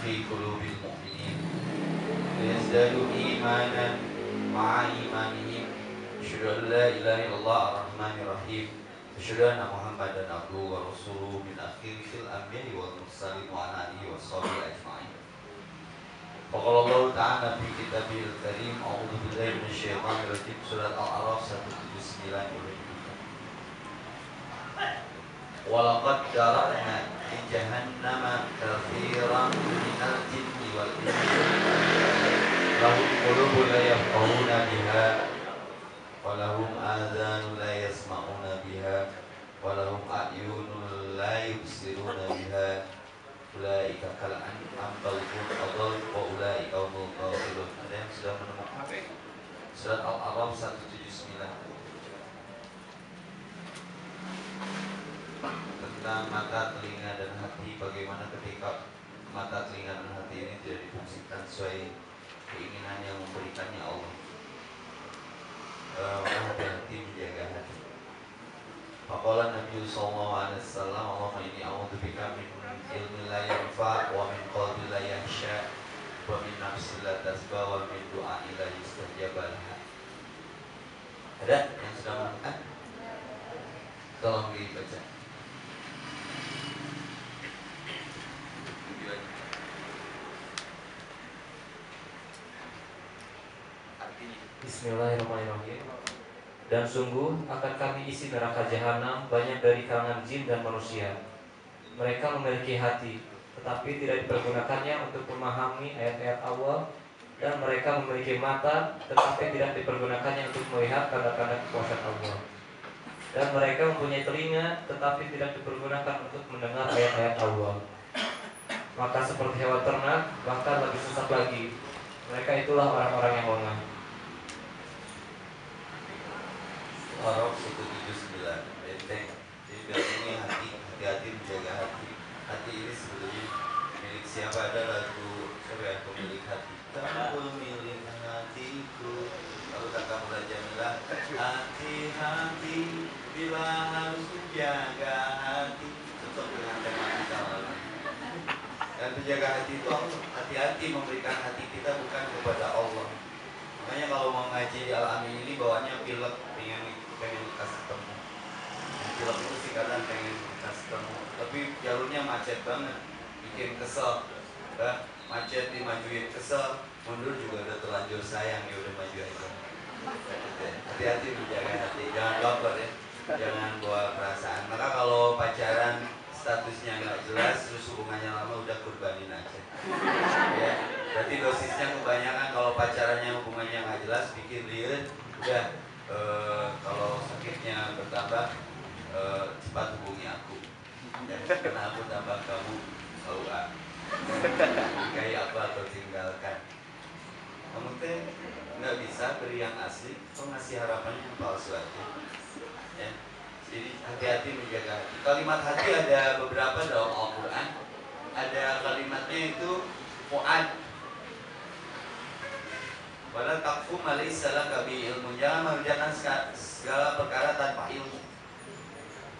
في قلوب المؤمنين ليزدادوا إيمانا مع إيمانهم أشهد أن لا إله إلا الله الرحمن الرحيم أشهد أن محمدا عبده ورسوله من أخير الأنبياء والمرسلين وعلى آله وصحبه أجمعين. وقال الله تعالى في كتابه الكريم أعوذ بالله من الشيطان الرجيم سورة الأعراف 179. ولقد ذرأنا لجهنم كثيرا من الجن والإنس لهم قلوب لا يفقهون بها ولهم آذان لا يسمعون بها ولهم أعين لا يبصرون بها أولئك كالأنعام بل هم أضل وأولئك هم الغافلون. Ada yang sudah menemukan surat Al-A'raf 179 tentang mata, telinga, dan hati. Bagaimana ketika mata, telinga, dan hati ini tidak difungsikan sesuai keinginan yang memberikannya Allah. Hati-hati menjaga hati. Faqala Nabi sallallahu alaihi wasallam, Allahumma inni a'udzubika min ilmin la yanfa' wa min qalbin la yakhsha wa min nafsin la tasba wa min du'ain la yustajaba laha. Ada yang sudah menemukan? Tolong dibaca. Bismillahirrahmanirrahim. Dan sungguh akan kami isi neraka jahanam banyak dari kalangan jin dan manusia. Mereka memiliki hati, tetapi tidak dipergunakannya untuk memahami ayat-ayat Allah. Dan mereka memiliki mata, tetapi tidak dipergunakannya untuk melihat tanda-tanda kekuasaan Allah. Dan mereka mempunyai telinga, tetapi tidak dipergunakan untuk mendengar ayat-ayat Allah. Maka seperti hewan ternak, bahkan lebih sesat lagi. Mereka itulah orang-orang yang lengah. Al-A'raf 179. Benteng. Jadi benteng ini hati-hati menjaga hati. Hati ini sebetulnya milik siapa? Ada lagu siapa yang pemilik hati? Kamu milik hatiku. Lalu kata Mulla Jamilah, hati-hati bila harus menjaga hati. Cocok dengan tema kita lalu. Dan penjaga hati itu hati-hati memberikan hati kita bukan kepada Allah. Makanya kalau mau ngaji di Al-Amin ini bawanya pilek, pengen kasih temu. Pilek itu sih kadang pengen kasih temu, tapi jalurnya macet banget, bikin kesel. Macet dimajuin kesel, mundur juga udah terlanjur sayang, ya udah maju aja. Hati-hati menjaga hati, jangan baper ya, jangan bawa perasaan. Maka kalau pacaran statusnya nggak jelas, terus hubungannya lama, udah kurbanin aja. Ya, berarti dosisnya kebanyakan. Kalau pacarannya hubungannya nggak jelas, bikin liar, udah. Kalau sakitnya bertambah, cepat hubungi aku. Dan karena aku tambah kamu selalu nikahi apa atau tinggalkan. Kamu teh nggak bisa beri yang asli, kok ngasih harapannya yang palsu aja. Ya. Jadi hati-hati menjaga hati. Kalimat hati ada beberapa dalam Al-Quran. Ada kalimatnya itu fu'ad. Wala taqfu ma laysa laka bi ilmun. Jangan mengerjakan segala perkara tanpa ilmu.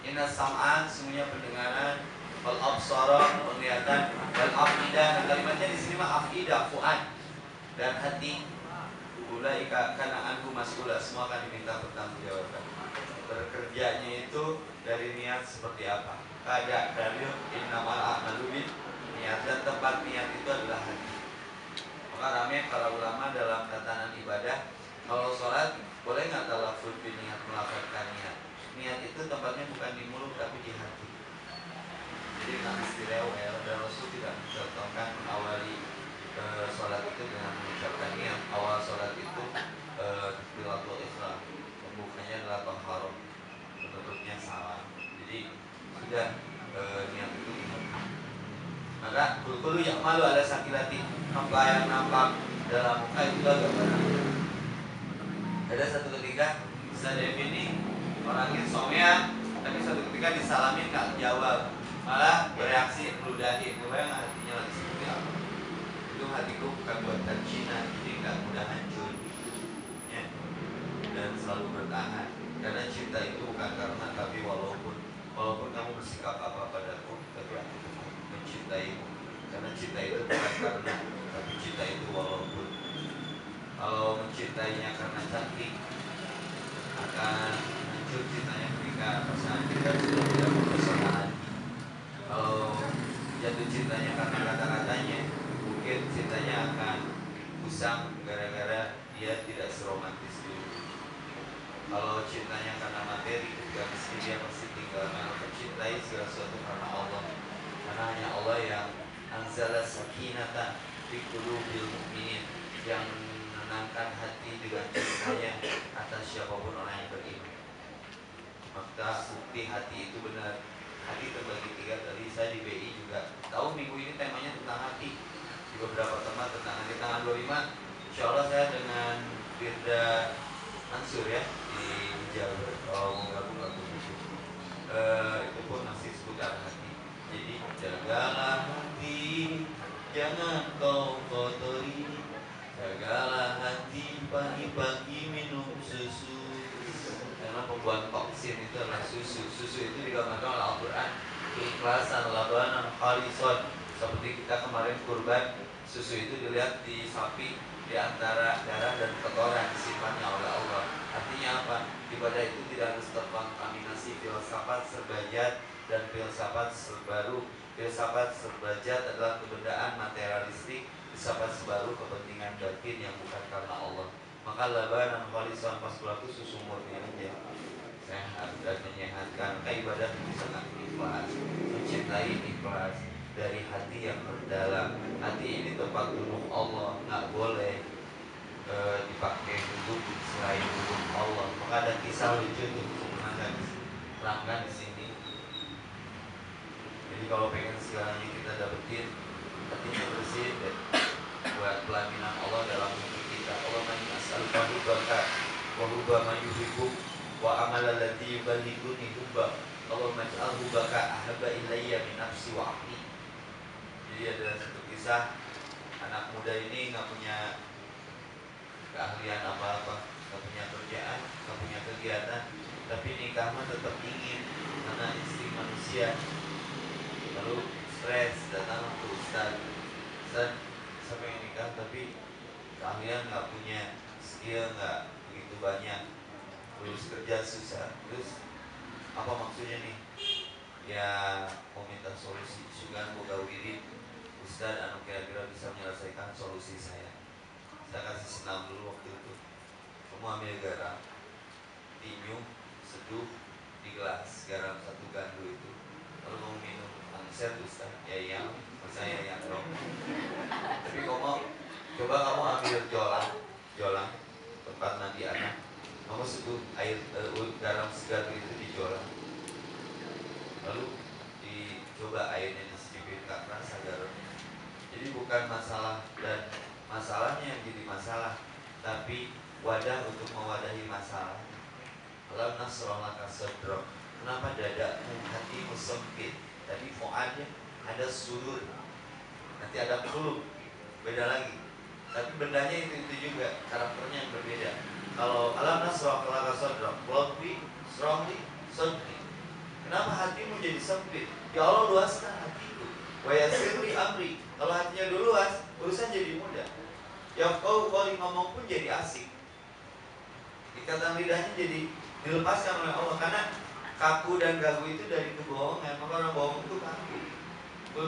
Inna sam'an, semuanya pendengaran, wal absara, penglihatan, wal afidah. Kalimatnya di sini mah afidah, fu'ad, dan hati. Ulaika kana anhu mas'ula, semua akan diminta pertanggungjawaban. Bekerjanya itu dari niat seperti apa? Kada dalil innamal a'malu bin niat, dan tempat niat itu adalah hati. Maka ramai para ulama dalam tatanan ibadah, kalau sholat boleh nggak talafuz niat, melafazkan niat? Niat itu tempatnya bukan di mulut tapi di hati. Jadi nggak mesti rewel, dan Rasul tidak mencontohkan mengawali sholat itu dengan mengucapkan niat. Awal sholat itu bilatul ikhram, pembukanya adalah tahharah, penutupnya salam. Jadi sudah niat itu di hati. Maka kulkulu yang malu ada sakilati, apa yang nampak dalam muka itu gambaran. Ada satu ketika Sadef ini orangnya somea, tapi satu ketika disalamin nggak jawab, malah bereaksi meludahi. Kebayang hatinya lagi seperti apa? Itu hatiku bukan buatan Cina, jadi nggak mudah hancur, ya. Dan selalu bertahan. Karena cinta itu bukan karena, tapi walaupun kamu bersikap apa padaku, tapi aku mencintaimu. Karena cinta itu bukan muncul cintanya ketika pasangan kita sudah tidak mempesona lagi. Kalau jatuh cintanya karena kata-katanya, mungkin cintanya akan usang gara-gara dia tidak seromantis dulu. Kalau cintanya karena materi, ketika mesti dia pasti tinggal mencintai segala sesuatu karena Allah. Karena hanya Allah yang anzala sakinatan fi qulubil mu'minin, yang menenangkan hati dengan cintanya atas siapapun orang yang beriman. Maka bukti hati itu benar. Hati terbagi tiga. Tadi saya di BI juga tahu minggu ini temanya tentang hati. Di beberapa tempat tentang hati. Tanggal 25 insya Allah saya dengan Firda Mansur ya di Jawa. Kalau mau gabung itu pun masih seputar hati. Jadi jagalah hati, jangan kau kotori. Jagalah hati, pagi-pagi minum susu. Karena pembuat toksin itu adalah susu. Susu itu digambarkan oleh Al-Quran keikhlasan, labanan, khalisan. Seperti kita kemarin kurban, susu itu dilihat di sapi di antara darah dan kotoran disimpannya oleh Allah. Artinya apa? Ibadah itu tidak harus terkontaminasi filsafat serbajat dan filsafat serbaru. Filsafat serbajat adalah kebendaan materialistik, filsafat sebaru kepentingan batin yang bukan karena Allah. Maka labanan khalisan pas berlaku susu murni aja, sehat dan menyehatkan. Maka ibadah itu sangat ikhlas, mencintai ikhlas dari hati yang terdalam. Hati ini tempat duduk Allah, nggak boleh dipakai duduk selain duduk Allah. Maka ada kisah lucu tuh sebenarnya terangkan di sini. Jadi kalau pengen segalanya kita dapetin, hatinya bersih deh, buat pelaminan Allah dalam hidup kita. Allah as'aluka hubbaka wa hubba man yuhibbuk wa amala allati yuballighuni hubba. Allah maj'al hubbaka ahabba ilayya min nafsi wa aqli. Jadi ada satu kisah, anak muda ini nggak punya keahlian apa-apa, nggak punya kerjaan, nggak punya kegiatan, tapi nikah mah tetap ingin karena insting manusia. Lalu stres, datang ke Ustaz, saya pengen nikah tapi keahlian nggak punya, skill nggak begitu banyak, terus kerja susah. Terus apa maksudnya nih? Ya mau minta solusi, sugan boga wirid Ustaz anu kira-kira bisa menyelesaikan solusi saya. Saya kasih senam dulu waktu itu. Kamu ambil garam, dinyum, seduh di gelas, garam 1 gandu itu. Lalu mau minum, angset Ustaz, ya yang saya yang dong. Tapi coba kamu ambil jolang tempat mandi anak. Kamu seduh air garam segar itu di jolang. Lalu dicoba airnya dicicipin ke rasa garamnya. Jadi bukan masalah dan masalahnya yang jadi masalah, tapi wadah untuk mewadahi masalah. Alam nasrah laka sadrak. Kenapa dadamu, hatimu sempit? Tadi fu'adnya ada sudur, nanti ada qulub, beda lagi. Tapi bendanya itu juga, karakternya yang berbeda. Kalau alam nasrah laka sadrak, rabbi srahli sadri. Kenapa hatimu jadi sempit? Ya Allah luaskan hatiku. Wa yassirli amri. Kalau hatinya dulu luas, urusan jadi mudah. Ya kau ngomong pun jadi asik. Ikatan lidahnya jadi dilepaskan oleh Allah. Karena kaku dan gagu itu dari kebohongan. Maka orang bohong itu kaku.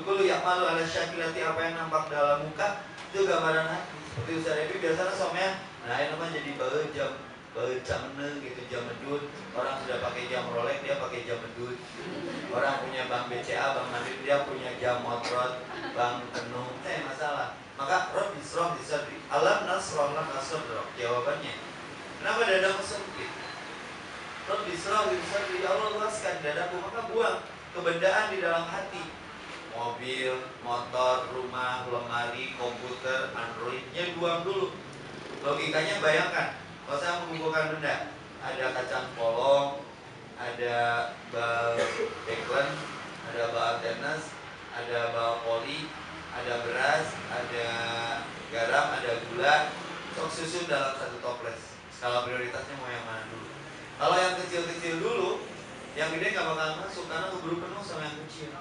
Kul ya malu ala syakilati, apa yang nampak dalam muka itu gambaran hati. Seperti Ustaz Ebi biasanya somnya, nah ini namanya jadi jam gitu, jam medut. Orang sudah pakai jam Rolex, dia pakai jam medut. Orang punya bank BCA, bank Mandiri, dia punya jam Motrot, bank Tenung. Masalah. Maka Rob disroh disadri, alam nasroh laka sadrak. Jawabannya, kenapa dadamu sempit? Rob disroh disadri, Allah luaskan dadaku. Maka buang kebendaan di dalam hati. Mobil, motor, rumah, lemari, komputer, Androidnya buang dulu. Logikanya bayangkan, kalau saya mengumpulkan benda, ada kacang polong, ada bal deklen, ada bal tenas, ada bal poli, ada beras, ada garam, ada gula, sok susun dalam satu toples. Skala prioritasnya mau yang mana dulu? Kalau yang kecil-kecil dulu, yang gede nggak bakal masuk karena keburu penuh sama yang kecil.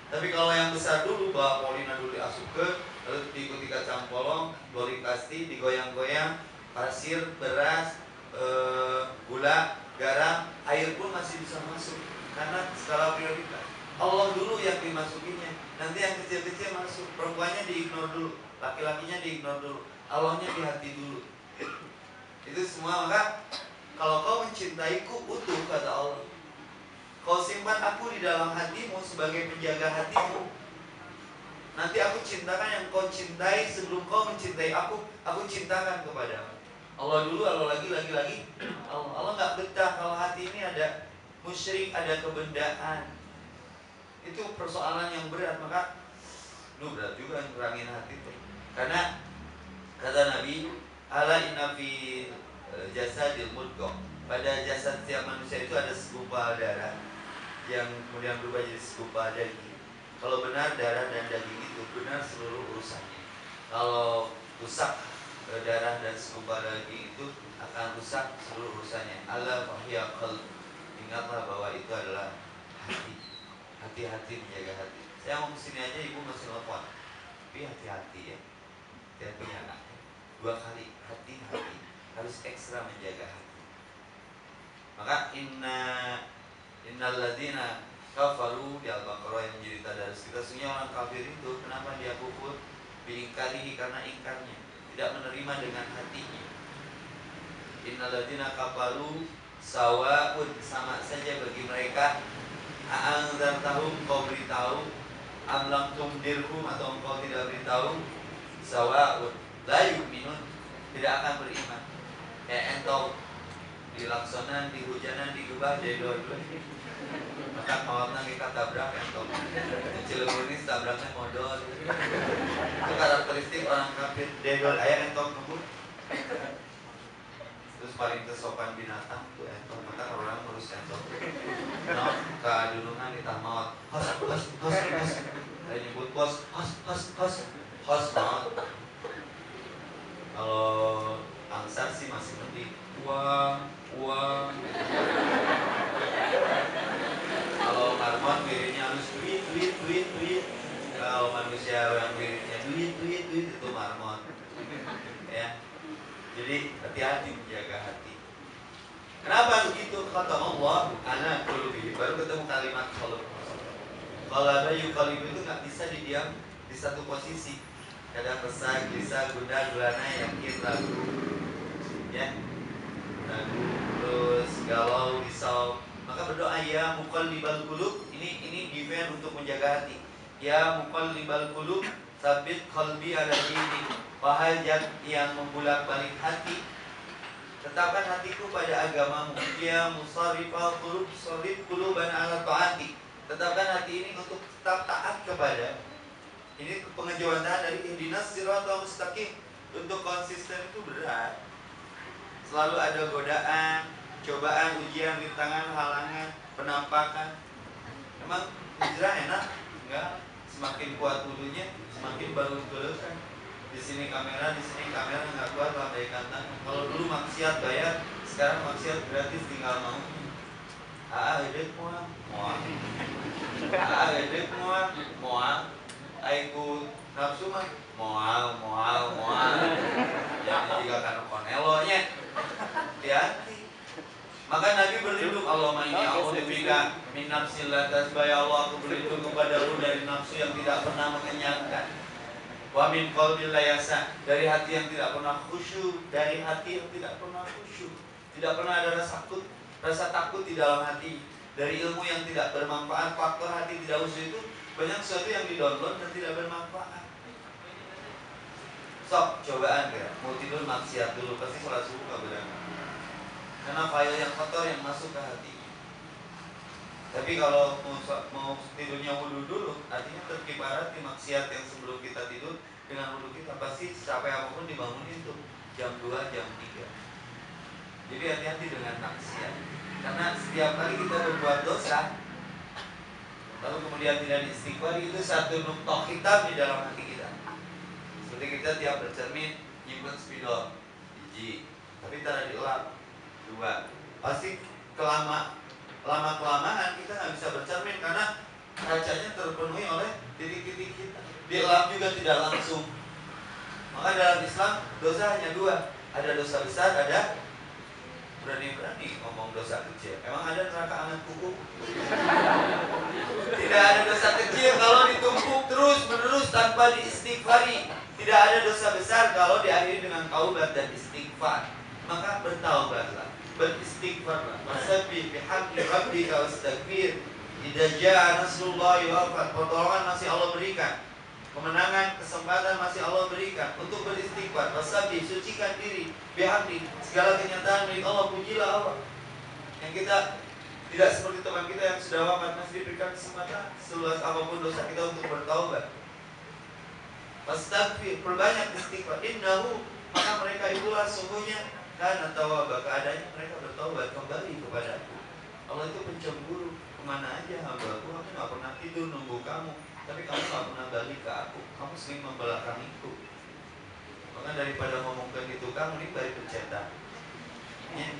Tapi kalau yang besar dulu, bawa polina dulu diasupkan, lalu diikuti kacang polong, bori pasti, digoyang-goyang, pasir, beras, gula, garam, air pun masih bisa masuk karena skala prioritas. Allah dulu yang dimasukinya, nanti yang kecil-kecil masuk. Perempuannya diignore dulu, laki-lakinya diignore dulu, Allahnya di hati dulu. Itu semua. Maka kalau kau mencintaiku utuh, kata Allah, kau simpan aku di dalam hatimu sebagai penjaga hatimu. Nanti aku cintakan yang kau cintai sebelum kau mencintai aku cintakan kepadamu. Allah dulu, Allah lagi. Allah nggak betah kalau hati ini ada musyrik, ada kebendaan. Itu persoalan yang berat. Maka berat juga ngurangin hati itu. Karena kata Nabi, ala inna fi jasadil mudghah, pada jasad setiap manusia itu ada segumpal darah yang kemudian berubah jadi segumpal daging. Kalau benar darah dan daging itu benar seluruh urusannya. Kalau rusak darah dan segumpal daging itu akan rusak seluruh urusannya. Ala fahiya qalb, ingatlah bahwa itu adalah hati. Hati-hati menjaga hati. Saya mau kesini aja ibu masih nelfon, tapi hati-hati ya. Dia punya anak 2 kali, hati-hati, harus ekstra menjaga hati. Maka innal ladzina kafaru di Al-Baqarah yang menjadi tadarus kita, sesungguhnya orang kafir itu kenapa dia kufur? Biingkarihi, karena ingkarnya, tidak menerima dengan hatinya. Innal ladzina kafaru sawaun, sama saja bagi mereka, a'anzartahum, kau beritahu, am lam tundirhum, atau engkau tidak beritahu, sawaun la yu'minun, tidak akan beriman. Ya entau di laksonan, di hujanan, di gubah, jadi dua-dua. Maka mawatna kita tabrak entau. Cileungeun ini tabraknya modal. Itu karakteristik orang kafir. Dedol aya entau kebun. Terus paling tersopan binatang tuh entau. Maka orang ngurus entau. No, kadunungan di tamawat. Hos. Saya nyebut bos, hos maut. Kalau angsar sih masih mending uang. Kalau marmon wiridnya harus duit. Kalau manusia yang wiridnya duit itu marmon. Ya. Jadi hati-hati menjaga hati. Kenapa begitu? Kata Allah, ana qulubi. Baru ketemu kalimat qalb. Kalau ada yuqalib itu nggak bisa didiam di satu posisi. Kadang resah, gelisah, gundah, gulana, yakin, ragu, ya, ragu, terus galau, risau. Maka berdoa, ya muqallibal qulub. Ini defend untuk menjaga hati. Ya muqallibal qulub, sabit qalbi ala dinik. Wahai zat yang membulak-balik hati, tetapkan hatiku pada agamamu. Ya musarrifal qulub, sarrif quluban ala ta'ati. Tetapkan hati ini untuk tetap taat kepada. Ini pengejuan dari ihdinas siratal mustaqim. Untuk konsisten itu berat. Selalu ada godaan, cobaan, ujian, rintangan, halangan, penampakan. Emang hijrah enak? Enggak. Semakin kuat wudunya, semakin baru kan. Di sini kamera nggak kuat, lambaikan tangan. Kalau dulu maksiat bayar, sekarang maksiat gratis, tinggal mau. Edek mual. Edek mual. Aiku nafsu mah mual. Jadi juga kan konelonya. Hati-hati. Maka Nabi berlindung, Allahumma inni a'udzubika min nafsil la tasbah. Ya Allah, aku berlindung kepadamu dari nafsu yang tidak pernah mengenyangkan. Wa min qalbil la yasa, dari hati yang tidak pernah khusyuk, dari hati yang tidak pernah khusyuk. Tidak pernah ada rasa takut di dalam hati. Dari ilmu yang tidak bermanfaat, faktor hati tidak khusyuk itu banyak sesuatu yang didownload dan tidak bermanfaat. Sok cobaan ya, mau tidur maksiat dulu, pasti sholat subuh gak berangkat. Karena file yang kotor yang masuk ke hati. Tapi kalau mau tidurnya wudu dulu, artinya terkibarati maksiat yang sebelum kita tidur dengan wudu kita pasti capek apapun dibangunin tuh jam 2, jam 3. Jadi hati-hati dengan maksiat. Karena setiap kali kita berbuat dosa, lalu kemudian tidak diistighfari, itu satu nuktoh hitam di dalam hati kita. Seperti kita tiap bercermin nyimpen spidol 1, tapi tidak dielap 2. Pasti lama-kelamaan kita nggak bisa bercermin karena kacanya terpenuhi oleh titik-titik kita. Dielap juga tidak langsung. Maka dalam Islam dosa hanya 2, ada dosa besar, ada berani-berani ngomong dosa kecil. Emang ada neraka anak kuku? Tidak ada dosa kecil kalau ditumpuk terus menerus tanpa diistighfari. Tidak ada dosa besar kalau diakhiri dengan taubat dan istighfar. Maka bertaubatlah, beristighfarlah. Wasabbih bihamdi rabbika wastaghfir. Idza jaa nasrullahi wal fath. Pertolongan masih Allah berikan. Kemenangan, kesempatan masih Allah berikan untuk beristighfar. Wasabbih, sucikan diri. Bihamdi, segala kenyataan milik Allah, pujilah Allah. Yang kita tidak seperti teman kita yang sudah wafat, masih diberikan kesempatan seluas apapun dosa kita untuk bertaubat. Wastaghfir, perbanyak istighfar. Innahu, maka mereka itulah sungguhnya karena tawwab, keadaannya mereka bertaubat kembali kepada Aku. Allah itu pencemburu. Kemana aja hamba-Ku, aku gak pernah tidur nunggu kamu, tapi kamu gak pernah balik ke Aku. Kamu sering membelakangiku. Maka daripada ngomongkan itu kamu, ini balik pencetak ya.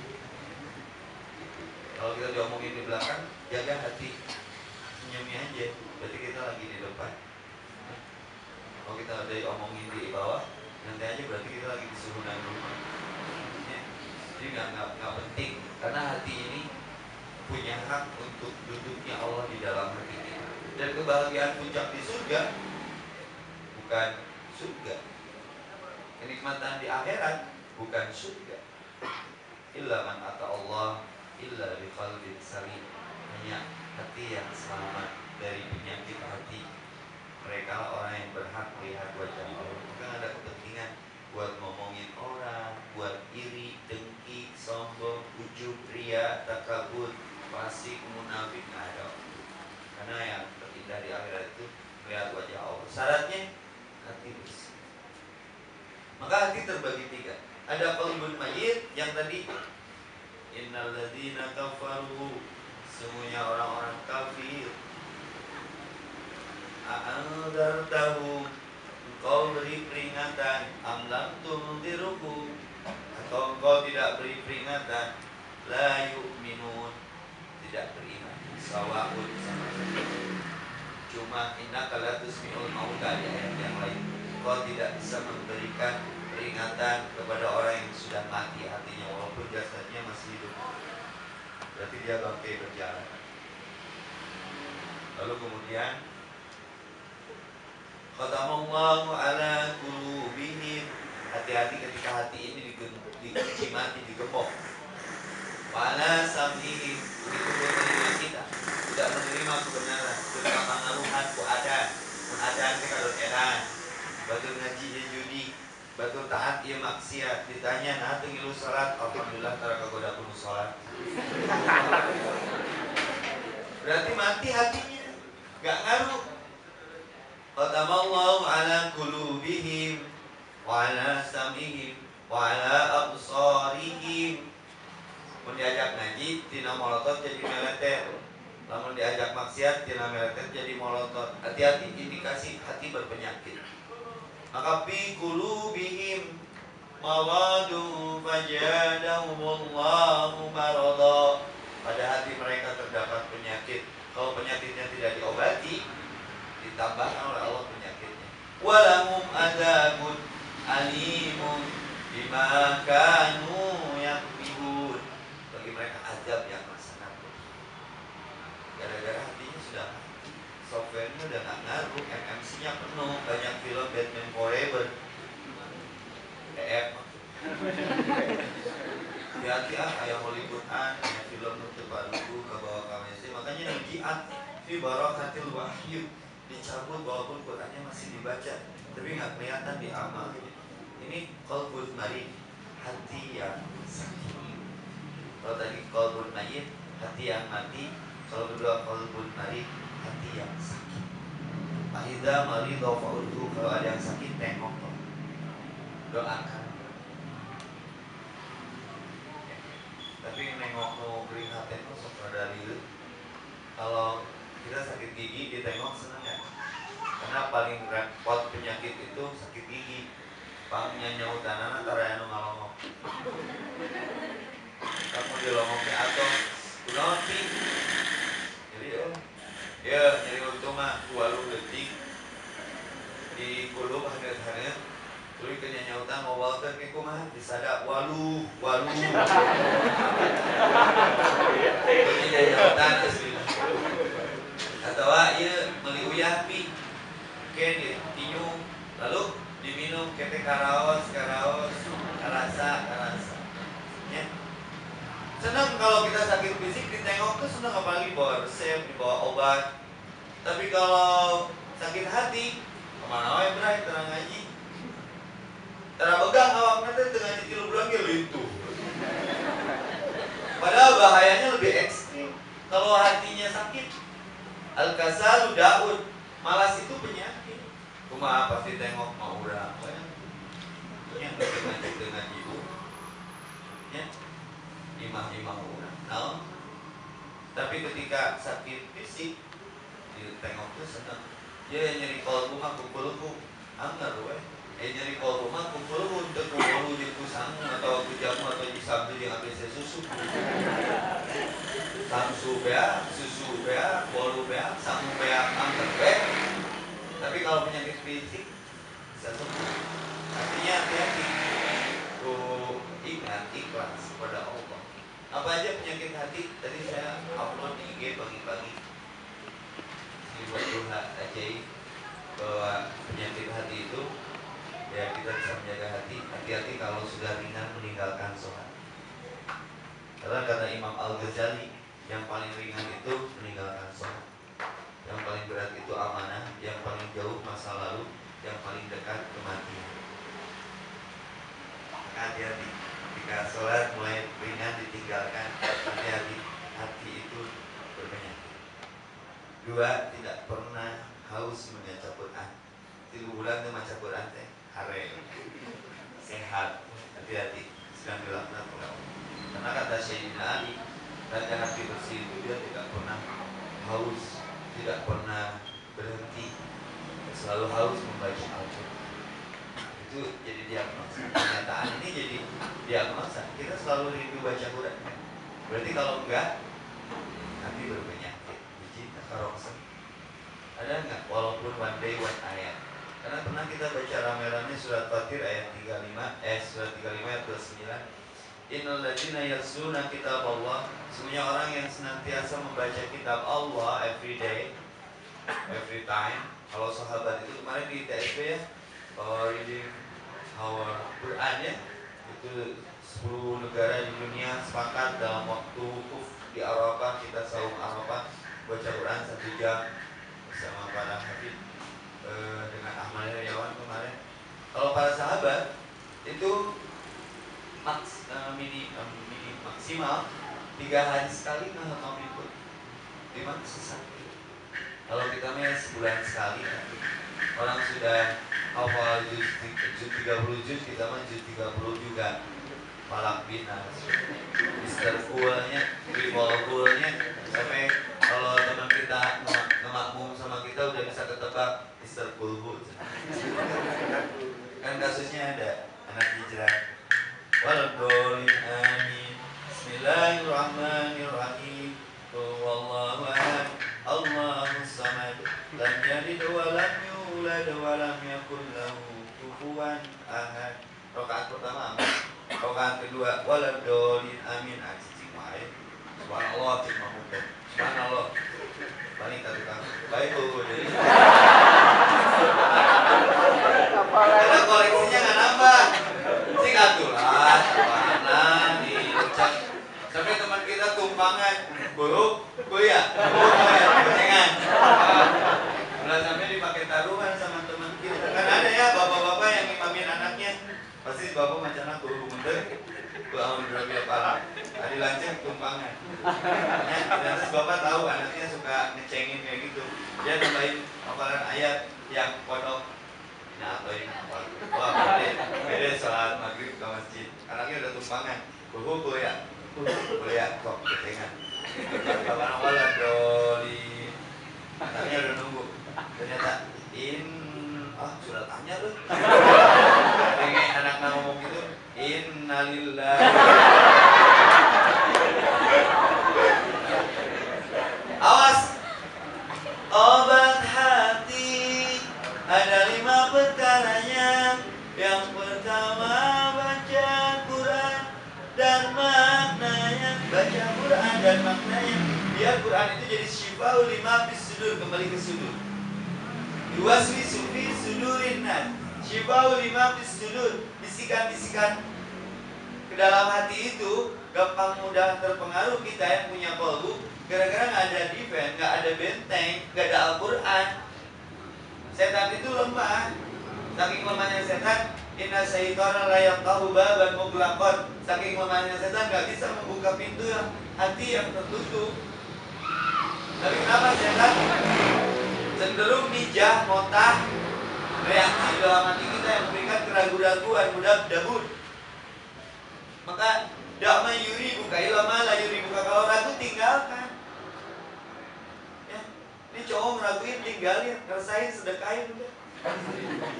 Kalau kita diomongin di belakang, jaga hati, senyumi aja, berarti kita lagi di depan. Kalau kita udah diomongin di bawah, nanti aja berarti kita lagi di suhunan rumah ya. Jadi gak penting, karena hati ini punya hak untuk duduknya Allah di dalam hati kita. Dan kebahagiaan puncak di surga bukan surga. Kenikmatan di akhirat bukan surga. Illa man ata Allah illa biqalbin salim. Hanya hati yang selamat dari penyakit hati. Mereka orang yang berhak melihat wajah Allah. Bukan ada kepentingan buat ngomongin orang, buat iri, dengki, sombong, ujub, ria, takabur, fasik, munafik, nggak ada. Karena yang terindah di akhirat itu melihat wajah Allah. Syaratnya hati bersih. Maka hati terbagi tiga. Ada qalbun mayyit yang tadi innal ladzina kafaru, semuanya orang-orang kafir. A'anzartahum, engkau beri peringatan, am lam tunzirhum, atau engkau tidak beri peringatan, la yu'minun, tidak beriman. Sawa'un, sama saja. Cuma innaka la tusmi'ul mauta, di ayat yang lain. Engkau tidak bisa memberikan peringatan kepada orang yang sudah mati hatinya, walaupun jasadnya masih hidup. Berarti dia bangkai berjalan. Lalu kemudian khatamallahu ala qulubihim, hati-hati ketika hati ini dikunci mati, digembok. Wa ala sam'ihim, begitu menerima kita, tidak menerima kebenaran, tidak pengaruhan ku ada itu kalau edan, batul ngaji dan judi, batul taat ia maksiat, ditanya nah tengilu salat, alhamdulillah tara kagoda pun salat. Berarti mati hatinya, gak ngaruh. Khatamallahu ala qulubihim wa ala sam'ihim wa ala absarihim. Mun diajak ngaji tina molotot jadi meletet. Lamun diajak maksiat tina meletet jadi molotot. Hati-hati, indikasi hati berpenyakit. Maka fi qulubihim maradun fajadahumullahu marada. Pada hati mereka terdapat penyakit. Kalau penyakitnya tidak diobati, ditambahkan oleh Allah penyakitnya. Walahum adzabun alimun bima kanu yakzibun. Bagi mereka azab yang sangat pedih. Gara-gara hatinya sudah mati, softwarenya udah nggak ngaruh, MMC-nya penuh, banyak film Batman Forever, DF. Hati-hati ayah Hollywoodan, ayah film untuk baruku ke bawah kamera. Makanya nujiat fi barakatil wahyu, dicabut walaupun Qurannya masih dibaca, tapi nggak kelihatan di amalnya. Ini qalbun marid, hati yang sakit. Kalau tadi qalbun mayyit, hati yang mati. Kalau kedua qalbun marid, hati yang sakit. Fa'idza marida fa'udhu, kalau ada yang sakit tengok, doakan. Tapi nengok mau beri hati itu dari kalau kita sakit gigi ditengok senang ya? Karena paling repot penyakit itu sakit gigi. Pangnya nyautanana tarayana ngalongok. Kamu dilongoknya atau unapi. Jadi ya jadi waktu mah 20 detik di kulub hangat-hangat. Tuluy kenya nyautan ngowalkeun ke kumaha disada walu. senang apalagi bawa resep, dibawa obat. Tapi kalau sakit hati, kemana wae berai terang ngaji. Tara begang awak nanti tengah ngaji 3 bulan ge leutuh. Padahal bahayanya lebih ekstrim. Kalau hatinya sakit, al-kasalu daud, malas itu penyakit. Kumaha pasti tengok mau urang. Nya dengan ibu. Ya. Imah-imah urang. Naon? Tapi ketika sakit fisik, ditengok tuh senang. Ya nyeri kolbu mah kumpulku, anggar we. Nyeri kolbu mah kumpulku untuk kumpulu di kusang atau kujamu atau di sabtu yang ABC susu. Samsu bea, susu bea, bolu bea, samu bea, anggar we. Tapi kalau penyakit fisik bisa sembuh. Artinya hati-hati. Tuh ingat ikhlas kepada Allah. Apa aja penyakit hati? Tadi saya upload di IG pagi-pagi. Buat Tuhan ajaib bahwa penyakit hati itu ya kita bisa menjaga hati. Hati-hati kalau sudah ringan meninggalkan sholat. Karena Imam Al-Ghazali yang paling ringan itu meninggalkan sholat, yang paling berat itu amanah, yang paling jauh masa lalu, yang paling dekat kematian. Hati-hati jika sholat mulai ringan ditinggalkan. Hati-hati, hati itu berpenyakit. 2, tidak pernah haus membaca Quran. 3 bulan itu baca Quran teh hare sehat. Hati-hati, sedang dilakukan. Karena kata Sayyidina Ali, raja hati bersih itu dia tidak pernah haus, tidak pernah berhenti, selalu haus membaca Al-Quran. Itu jadi diagnosa. Kenyataan ini jadi diagnosa. Kita selalu rindu baca Quran. Berarti kalau enggak, hati berpenyakit. Biji takaroksa. Ada enggak? Walaupun one day one ayat. Karena pernah kita baca rame-rame surat Fatir ayat 35, surat 35 ayat 29. Innal ladzina yasluna kitab Allah, semuanya orang yang senantiasa membaca kitab Allah every day, every time. Kalau sahabat itu kemarin di TSB ya, reading our Quran ya, itu 10 negara di dunia sepakat dalam waktu wukuf di Arafah, kita saum Arafah baca Quran 1 jam bersama para habib dengan Ahmad Heriawan kemarin. Kalau para sahabat itu maksimal 3 hari sekali menghafal itu 5 sesat. Kalau kita sebulan sekali, orang sudah hafal juz 30 juz, kita mah juz 30 juga. Malak binas, Mister Coolnya, Ribol Coolnya, sampai kalau teman kita ngemakmum sama kita udah bisa ketebak Mister Cool. Kan kasusnya ada anak hijrah. Waladhdallin amin. Bismillahirrahmanirrahim. Wallahu ahad. Allahus samad. Lam yalid wa lam yulad wa lam yakul lahu kufuwan ahad. Rakaat pertama amin. Rakaat kedua waladhdallin amin. Cicing wae. Subhanallah cing mahmud. Subhanallah. Balik ka tukang. Baik Bu. Jadi karena koleksinya nggak nambah. Sing atulah, mana diucap. Sampai teman kita tumpangan, buruk, goyah, gocengan. Udah sampai dipakai taruhan sama teman kita. Kan ada ya bapak-bapak yang imamin anaknya. Pasti bapak macam guru mundur, guru amun berapa parah. Tadi lanceng tumpangan. Dan terus bapak tahu anaknya suka ngecengin kayak gitu. Dia nambahin hafalan ayat yang pondok. Nah, atau ini apa? Wah, beda salat maghrib ke masjid. Anaknya udah tumpangan. Buku ya, kok ketengan. Kapan awal doli. Anaknya udah nunggu. Ternyata sudah tanya lu. Kayak anak ngomong gitu. Innalillahi. Awas. Obat hati. Ada 5 perkaranya. Yang pertama baca Quran dan maknanya. Baca Quran dan maknanya. Biar Quran itu jadi syifa'ul lima fis sudur, kembali ke sudur. Yuwaswisu fi sudurin nas. Syifa'ul lima fis sudur. Bisikan-bisikan ke dalam hati itu gampang mudah terpengaruh. Kita yang punya qalbu Gara-gara nggak ada defense, nggak ada benteng, nggak ada Al-Quran. Setan itu lemah. Saking lemahnya setan, inna syaitana la yafqahu baban mughlaqan. Saking lemahnya setan nggak bisa membuka pintu hati yang tertutup. Tapi kenapa setan cenderung mijah, motah, reaksi dalam hati kita yang memberikan keraguan-raguan, mudah-mudahan. Maka dakma yuri buka ilama la yuri buka, kalau ragu tinggalkan. Ya, ini cowok meraguin tinggalin, ngerasain sedekahin udah.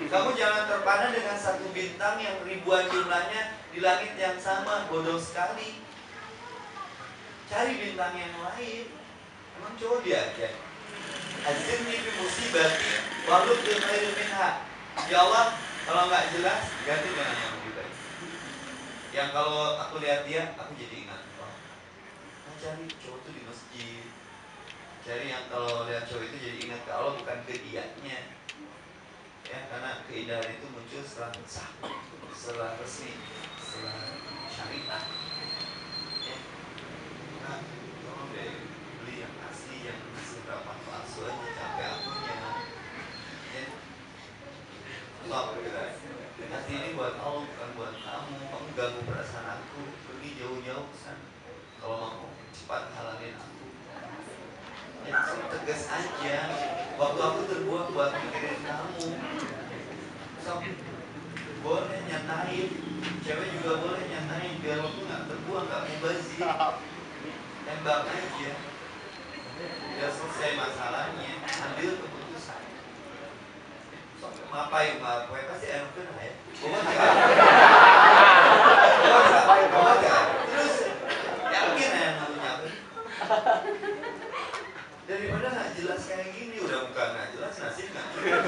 Kamu jangan terpana dengan satu bintang yang ribuan jumlahnya di langit yang sama, bodoh sekali. Cari bintang yang lain. Emang cowok diajar. Azirni fi musibati walut bi khairin minha. Ya Allah, kalau nggak jelas ganti dengan yang lebih baik. Yang kalau aku lihat dia, aku jadi ingat Allah. Nah, cari cowok itu di masjid. Cari yang kalau lihat cowok itu jadi ingat ke Allah, bukan ke dianya. Ya, karena keindahan itu muncul setelah sah, setelah resmi, setelah syariah. Ya, nah, tolong deh beli yang asli, yang seberapa palsu aja, capek akunya. Ya, stop kita. Hati ini buat Allah, bukan buat kamu. Kamu ganggu perasaan aku, pergi jauh-jauh ke sana. Kalau mau cepat halalin aku. Ya, tegas aja. Waktu aku terbuang buat mikirin kamu. So, boleh nyatain, cewek juga boleh nyatain, biar waktu nggak terbuang, nggak mubazir. Tembak aja, biar selesai masalahnya, ambil keputusan. So, ngapain Pak? Pasti enakin ya. Bawa nggak? Terus yakin ya namanya apa? Daripada nggak jelas kayak gini, udah bukan nggak jelas, nasib nggak jelas.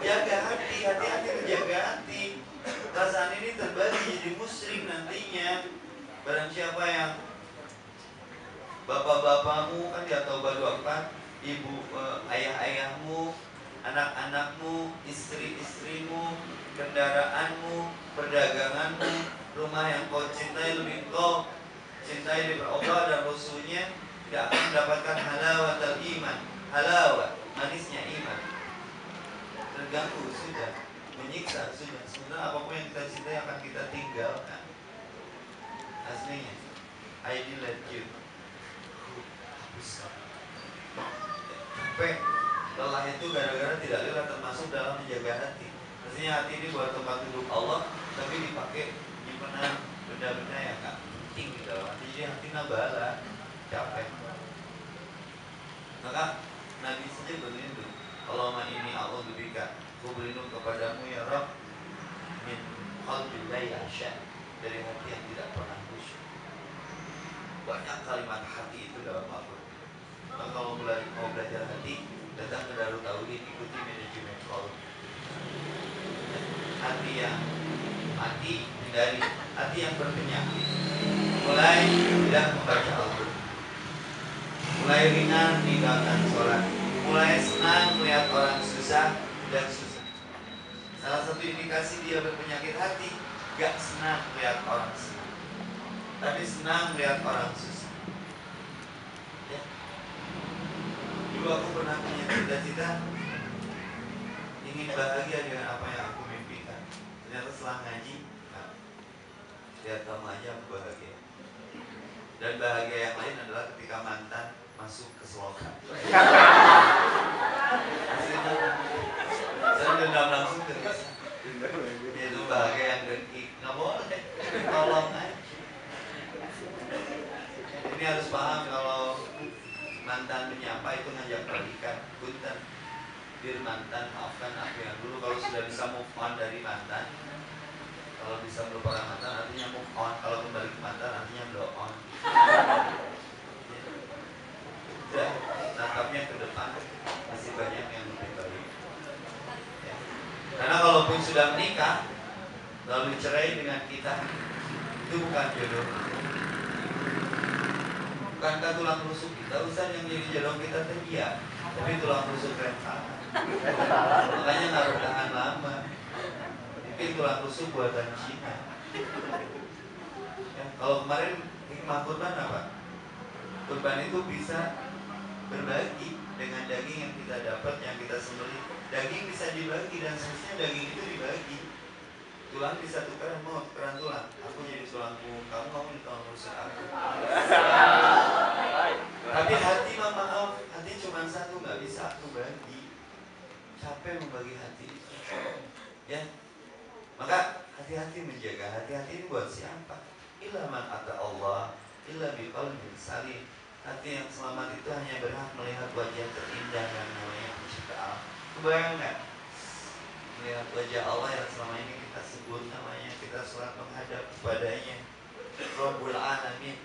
Jaga hati, hati-hati menjaga hati. Perasaan ini terbagi jadi musyrik nantinya. Barang siapa yang bapak-bapakmu kan dia tahu baru apa, ibu, ayah-ayahmu, anak-anakmu, istri-istrimu, kendaraanmu, perdaganganmu, rumah yang kau cintai lebih kau cintai daripada Allah dan Rasulnya, tidak akan mendapatkan halawatul iman, halawat, manisnya iman. Terganggu sudah, menyiksa sudah. Sebenarnya apapun yang kita cintai akan kita tinggalkan. Aslinya, I will let you. Hapuskan. Capek, lelah itu gara-gara tidak lelah, termasuk dalam menjaga hati. Artinya hati ini buat tempat duduk Allah, tapi dipakai nyimpenan benda-benda yang gak penting di dalam hati. Jadi hati nabala, capek. Maka Nabi saja berlindung. Allahumma inni a'udzubika, aku berlindung kepadamu ya Rabb, min qalbin la yahsha, dari hati yang tidak pernah khusyuk. Banyak kalimat hati itu dalam Al-Quran. Maka kalau mau belajar hati, datang ke Darut Tauhid, ikuti manajemen qalb. Hati yang mati, hindari. Hati yang berpenyakit, mulai tidak membaca Al-Quran, mulai ringan meninggalkan sholat, mulai senang melihat orang susah dan susah. Salah satu indikasi dia berpenyakit hati, gak senang melihat orang senang, tapi senang melihat orang susah. Ya. Dulu aku pernah punya cita-cita ingin bahagia dengan apa yang aku mimpikan. Ternyata setelah ngaji, nah, lihat kamu aja aku bahagia. Dan bahagia yang lain adalah ketika mantan masuk ke selokan. Saya dendam langsung ke Risa. Itu bahagia yang dengki. Nggak boleh, tolong aja. Ini harus paham kalau mantan menyapa itu ngajak balikan. Punten, dear mantan, maafkan aku yang dulu. Kalau sudah bisa move on dari mantan, kalau bisa melupakan mantan artinya move on. Kalau kembali ke mantan artinya blow on. Ya, natapnya ke depan masih banyak yang lebih baik. Ya. Karena kalaupun sudah menikah lalu cerai dengan kita, itu bukan jodoh. Bukankah tulang rusuk kita? Ustaz, yang jadi jodoh kita dia, tapi tulang rusuk rental. Makanya nggak tahan lama. Mungkin tulang rusuk buatan Cina. Ya, kalau kemarin hikmah kurban apa? Kurban itu bisa berbagi dengan daging yang kita dapat, yang kita sembelih. Daging bisa dibagi dan seharusnya daging itu dibagi. Tulang bisa tukeran, mau tukeran tulang. Aku jadi tulang punggung kamu, kamu di tulang rusuk aku. Tapi hati mah maaf, hati cuma satu, nggak bisa aku bagi. Capek membagi hati. Ya, maka hati-hati menjaga. Hati-hati ini buat siapa? Illa man ata Allah, illa biqalbin salim. Hati yang selamat itu hanya berhak melihat wajah terindah yang namanya pencipta alam. Kebayang nggak? Melihat wajah Allah yang selama ini kita sebut namanya, kita sholat menghadap kepadanya, Rabbul Alamin.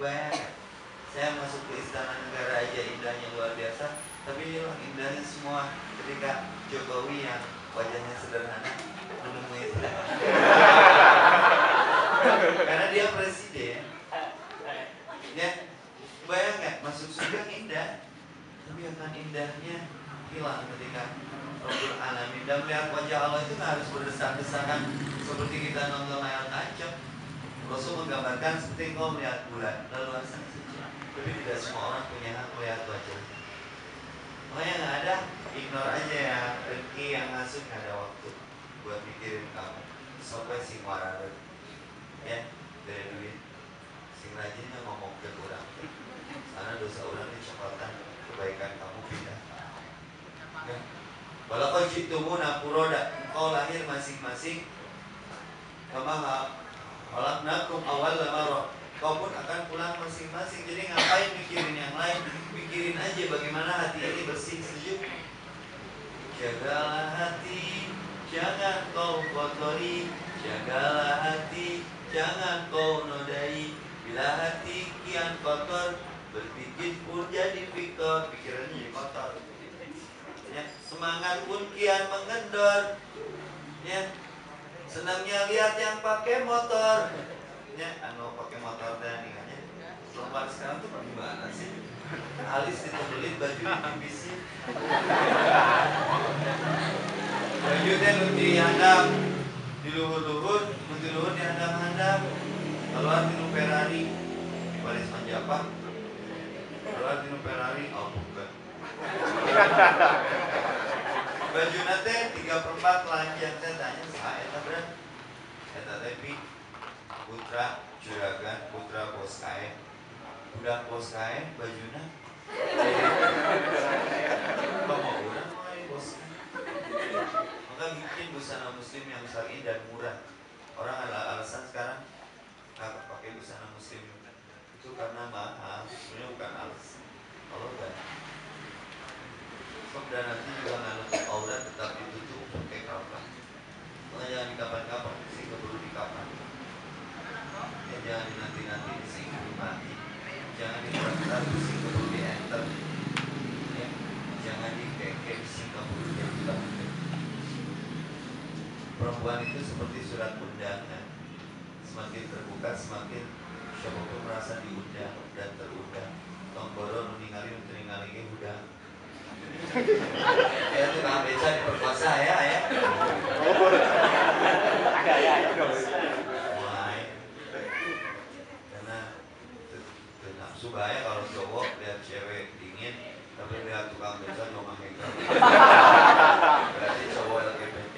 Kebayang nggak? Saya masuk ke istana negara aja indahnya luar biasa, tapi inilah indahnya semua ketika Jokowi yang wajahnya sederhana menemui saya. Karena dia presiden. Ya, bayang nggak, masuk surga indah, tapi akan indahnya hilang ketika Rabbul Alamin. Dan melihat wajah Allah itu nggak harus berdesak-desakan seperti kita nonton layar tancap. Rasul menggambarkan seperti kau melihat bulan lalu asal saja, tapi tidak semua orang punya hak melihat wajah. Makanya nggak ada, ignore aja ya. Rezeki yang masuk nggak ada waktu buat mikirin kamu. Sampai si marah, ya dari duit. Sing rajinnya ngomong ke orang, karena dosa orang dicepatan, kebaikan kamu pindah. Ya. Walau kau jitumuna puroda, kau lahir masing-masing, kama halaknakum awal lamaro. Kau pun akan pulang masing-masing. Jadi ngapain mikirin yang lain? Mikirin aja bagaimana hati ini bersih sejuk. Jagalah hati, jangan kau kotori. Jagalah hati, jangan kau nodai. Bila hati kian kotor, berpikir pun jadi pikir, pikirannya jadi kotor. Ya, semangat pun kian mengendor. Ya, senangnya lihat yang pakai motor. Ya, anu pakai motor dan ingatnya. Lomba sekarang tuh gimana sih? Alis ditebelit, baju ditipisin. Baju teh nu dihandap di luhur-luhur, nu di luhur dihandap-handap. Keluar di Ferrari, di Paris Manjapa. Keluar di Ferrari, oh bukan. Baju nate 3/4 lanjang teh tanya saya eta berat. Eta teh putra juragan, putra bos kain. Budak bos kain bajuna. Kamu urang mah bos kain. Maka bikin busana muslim yang syar'i dan murah. Orang ada alasan sekarang nggak pakai busana muslim itu karena mahal. Sebenarnya bukan alasan. Kalau enggak, dan nanti juga nggak aurat tetap ditutup pakai kapan. Makanya jangan di kapan-kapan, sih perlu di kapan. Ya, jangan dinanti-nanti, sih mati. Jangan diperat-perat, sih perlu di enter. Ya, jangan dikeke, sih perlu di enter. Perempuan itu seperti surat undangan. Semakin terbuka, semakin siapa pun merasa diundang dan terundang. Tongkoro ningali udang. Ya tukang beca diperkosa ya. Mulai. Karena nafsu bahaya kalau cowok lihat cewek dingin, tapi lihat tukang beca cuma hebat. Berarti cowok LGBT.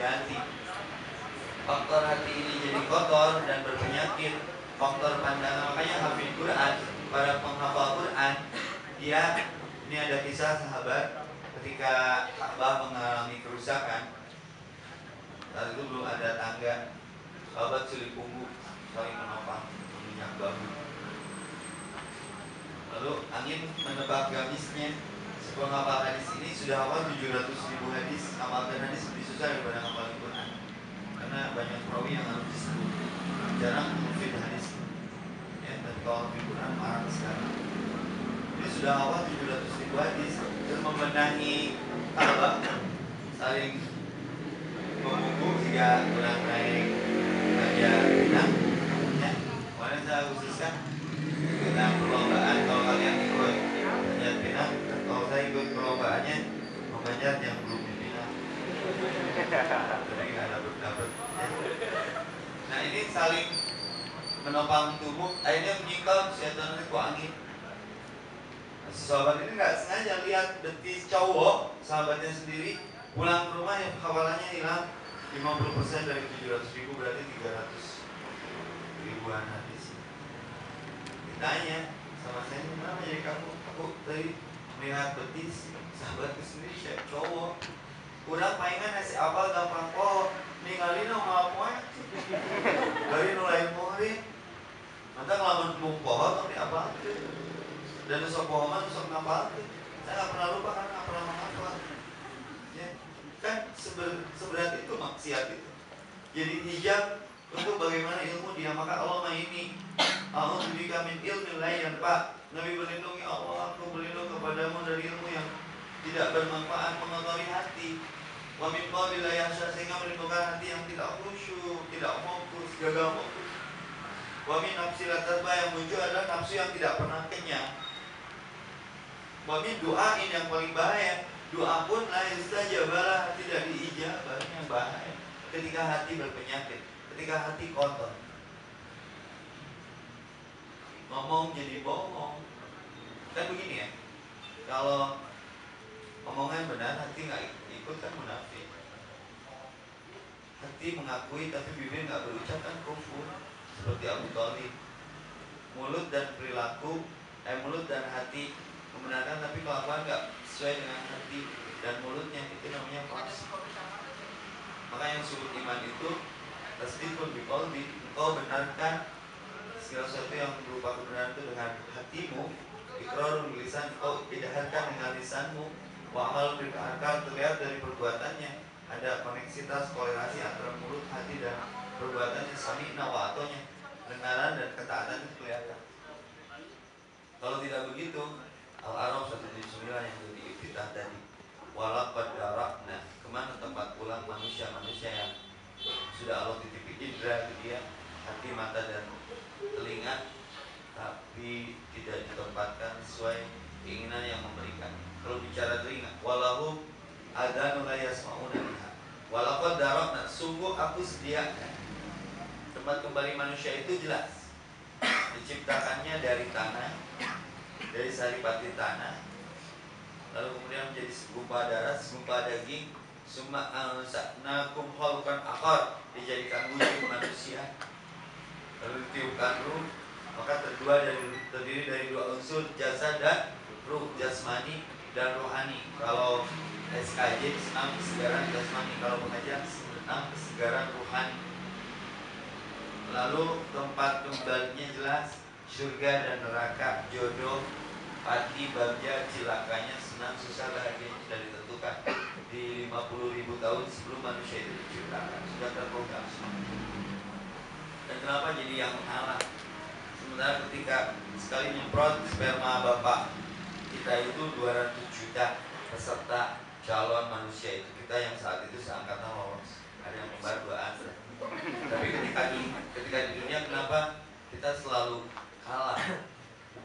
Hati. Faktor hati ini jadi kotor dan berpenyakit. Faktor pandangan, makanya hafid Quran, para penghafal Quran, dia ini ada kisah sahabat ketika Ka'bah mengalami kerusakan. Saat itu belum ada tangga, sahabat sulit punggung saling menopang minyak bahu. Lalu angin menebak gamisnya. Sebuah hafal hadis ini sudah hafal 700.000 hadis. Hafalkan hadis lebih susah daripada hafal Quran, karena banyak perawi yang harus disebut. Jarang hafid hadis. Ya, dan kalau hafid Quran marah sekarang. Ini sudah hafal 700.000 hadis dan membenahi Ka'bah, saling memunggung jika kurang naik raja Pinang. Ya, kemarin saya khususkan tentang perlombaan. Kalau kalian ikut manjat Pinang, kalau saya ikut perlombaannya memanjat yang belum dipinang. Jadi nggak dapat. Ya. Nah ini saling menopang tubuh, akhirnya menyingkap setan itu angin. Si sahabat ini nggak sengaja lihat betis cowok sahabatnya sendiri pulang ke rumah yang hafalannya hilang 50% dari 700.000, berarti 300 ribuan hadis. Ditanya sama saya, kenapa jadi kamu? Aku tadi melihat betis sahabatku sendiri cowok. Kurang palingan nasi apal gampang kok ninggalin sama apa dari nulain pohon maka ngelamun bung pohon tapi apa dan nusok pohon nusok ngapal saya nggak pernah lupa karena nggak pernah menghafal ya kan seberat itu maksiat itu. Jadi hijab untuk bagaimana ilmu dia, maka Allah ini a'udzubika min ilmin la yanfa. Nabi berlindungi Allah, aku berlindung kepadamu dari ilmu yang tidak bermanfaat, mengotori hati. Wa min qalbi la yakhsha, sehingga menimbulkan hati yang tidak khusyuk, tidak fokus, gagal fokus. Wa min nafsi la tarba, yang muncul adalah nafsu yang tidak pernah kenyang. Wa min du'ain, yang paling bahaya, doa pun la yustajabalah, tidak diijabah, yang bahaya. Ketika hati berpenyakit, ketika hati kotor, ngomong jadi bohong. Kan begini ya, kalau omongan benar hati nggak ikut kan munafik. Hati mengakui tapi bibir nggak berucap kan kufur, seperti Abu Thalib. Mulut dan perilaku, mulut dan hati membenarkan tapi kelakuan nggak sesuai dengan hati dan mulutnya, itu namanya fasik. Maka yang disebut iman itu tasdiqun biqalbi, engkau benarkan segala sesuatu yang berupa kebenaran itu dengan hatimu, iqrarul lisan, engkau idahatkan dengan lisanmu, wa amal bil arkan, terlihat dari perbuatannya. Ada koneksitas, korelasi antara mulut, hati dan perbuatannya. Sami'na wa atonya, dengaran dan ketaatan itu kelihatan. Kalau tidak begitu, Al-A'raf 179 yang diiftitah tadi, walaqad darakna, kemana tempat pulang manusia-manusia yang sudah Allah titipi indra ke dia, hati, mata dan telinga, tapi tidak ditempatkan sesuai keinginan yang memberikan. Kalau bicara telinga, walahu adanu la yasma'una biha, walaqad darakna, sungguh aku sediakan tempat kembali manusia itu jelas. Diciptakannya dari tanah, dari saripati tanah, lalu kemudian menjadi segumpal darah, segumpal daging, summa ansa'nakum khalqan akhar, dijadikan wujud manusia, lalu ditiupkan ruh, maka terdiri dari dua unsur, jasad dan ruh, jasmani dan rohani. Kalau SKJ senam kesegaran jasmani, kalau pengajian senam kesegaran rohani. Lalu tempat kembalinya jelas, surga dan neraka, jodoh, hati, bagja, cilakanya, senang, susah, bahagia sudah ditentukan di 50.000 tahun sebelum manusia itu diciptakan, sudah terprogram semua. Dan kenapa jadi yang mengalah? Sementara ketika sekali nyemprot sperma bapak kita itu 200 juta peserta calon manusia itu, kita yang saat itu seangkatan lolos, ada yang kembar 2 anak. Tapi ketika di dunia, kenapa kita selalu kalah?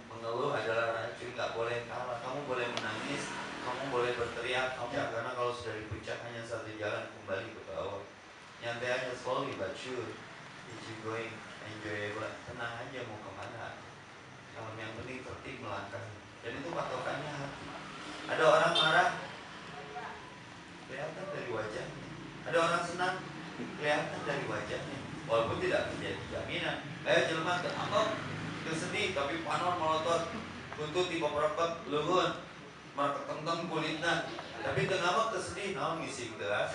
Mengeluh adalah racun, nggak boleh kalah. Kamu boleh menangis, kamu boleh berteriak, karena kalau sudah dipuncak hanya satu jalan, kembali ke bawah. Nyantai aja, slowly but sure. Easy going, enjoyable, tenang aja mau kemana. Yang penting tertib melangkah. Dan itu patokannya hati. Ada orang marah, kelihatan dari wajahnya. Ada orang senang, kelihatan dari wajahnya. Walaupun tidak menjadi jaminan. Jelema ke angkot, kesedih tapi panon melotot, buntut tiba perokot, luhun, merketeng kulitna. Tapi tengah kesedih, naon ngisi gelas.